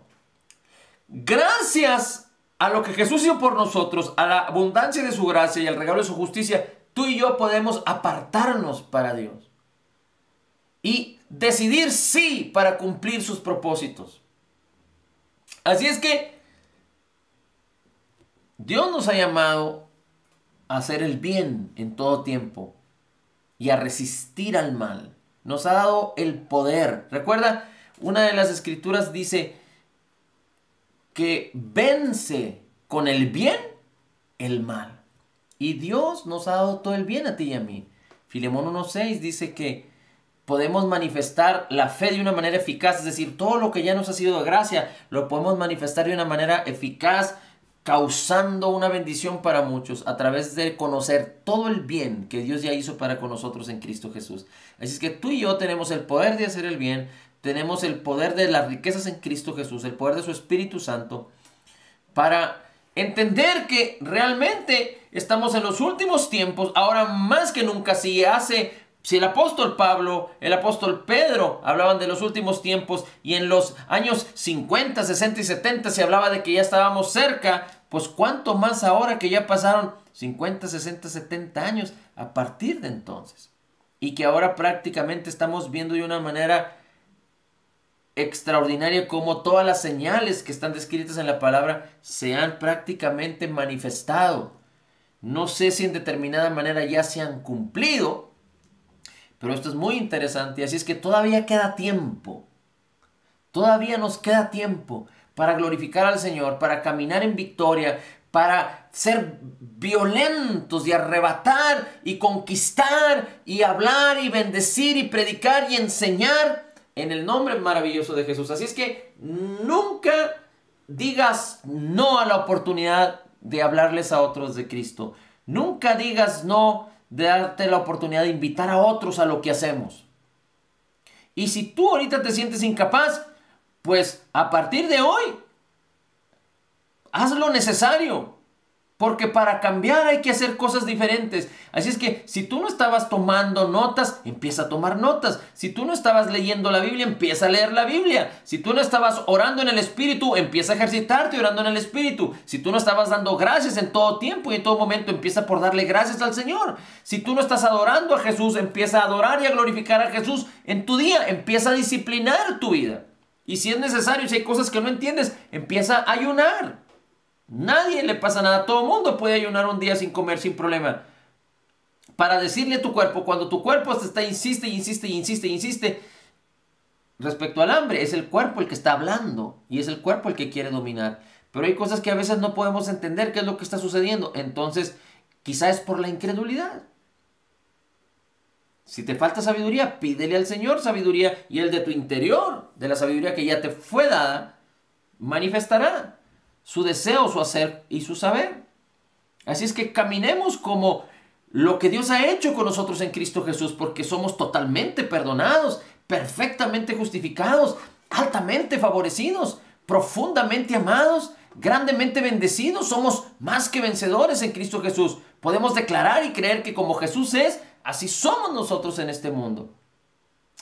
gracias a lo que Jesús hizo por nosotros, a la abundancia de su gracia y al regalo de su justicia, tú y yo podemos apartarnos para Dios y decidir sí para cumplir sus propósitos. Así es que Dios nos ha llamado a hacer el bien en todo tiempo y a resistir al mal. Nos ha dado el poder. Recuerda, una de las escrituras dice que vence con el bien el mal. Y Dios nos ha dado todo el bien a ti y a mí. Filemón 1:6 dice que podemos manifestar la fe de una manera eficaz. Es decir, todo lo que ya nos ha sido de gracia lo podemos manifestar de una manera eficaz, causando una bendición para muchos a través de conocer todo el bien que Dios ya hizo para con nosotros en Cristo Jesús. Así es que tú y yo tenemos el poder de hacer el bien, tenemos el poder de las riquezas en Cristo Jesús, el poder de su Espíritu Santo, para entender que realmente estamos en los últimos tiempos, ahora más que nunca. Si el apóstol Pablo, el apóstol Pedro hablaban de los últimos tiempos, y en los años 50, 60 y 70 se hablaba de que ya estábamos cerca, pues cuánto más ahora que ya pasaron 50, 60, 70 años a partir de entonces. Y que ahora prácticamente estamos viendo de una manera extraordinaria como todas las señales que están descritas en la palabra se han prácticamente manifestado. No sé si en determinada manera ya se han cumplido, pero esto es muy interesante. Así es que todavía queda tiempo. Todavía nos queda tiempo para glorificar al Señor, para caminar en victoria, para ser violentos y arrebatar y conquistar y hablar y bendecir y predicar y enseñar en el nombre maravilloso de Jesús. Así es que nunca digas no a la oportunidad de hablarles a otros de Cristo. Nunca digas no de darte la oportunidad de invitar a otros a lo que hacemos. Y si tú ahorita te sientes incapaz, pues a partir de hoy, haz lo necesario. Porque para cambiar hay que hacer cosas diferentes. Así es que si tú no estabas tomando notas, empieza a tomar notas. Si tú no estabas leyendo la Biblia, empieza a leer la Biblia. Si tú no estabas orando en el Espíritu, empieza a ejercitarte orando en el Espíritu. Si tú no estabas dando gracias en todo tiempo y en todo momento, empieza por darle gracias al Señor. Si tú no estás adorando a Jesús, empieza a adorar y a glorificar a Jesús en tu día. Empieza a disciplinar tu vida. Y si es necesario, si hay cosas que no entiendes, empieza a ayunar. Nadie le pasa nada. Todo el mundo puede ayunar un día sin comer, sin problema. Para decirle a tu cuerpo, cuando tu cuerpo insiste respecto al hambre, es el cuerpo el que está hablando y es el cuerpo el que quiere dominar. Pero hay cosas que a veces no podemos entender qué es lo que está sucediendo. Entonces, quizá es por la incredulidad. Si te falta sabiduría, pídele al Señor sabiduría y Él de tu interior, de la sabiduría que ya te fue dada, manifestará su deseo, su hacer y su saber. Así es que caminemos como lo que Dios ha hecho con nosotros en Cristo Jesús, porque somos totalmente perdonados, perfectamente justificados, altamente favorecidos, profundamente amados, grandemente bendecidos. Somos más que vencedores en Cristo Jesús. Podemos declarar y creer que como Jesús es, así somos nosotros en este mundo.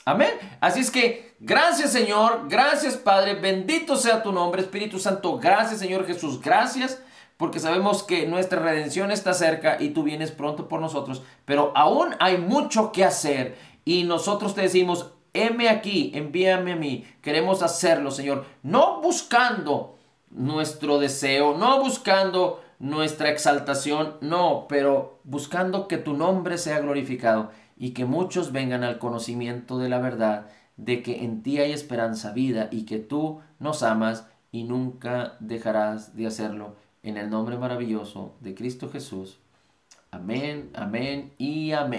Amén. Así es que gracias Señor, gracias Padre, bendito sea tu nombre, Espíritu Santo, gracias Señor Jesús, gracias porque sabemos que nuestra redención está cerca y tú vienes pronto por nosotros, pero aún hay mucho que hacer y nosotros te decimos, heme aquí, envíame a mí, queremos hacerlo Señor, no buscando nuestro deseo, no buscando nuestra exaltación, no, pero buscando que tu nombre sea glorificado y que muchos vengan al conocimiento de la verdad, de que en ti hay esperanza, vida, y que tú nos amas y nunca dejarás de hacerlo. En el nombre maravilloso de Cristo Jesús. Amén, amén y amén.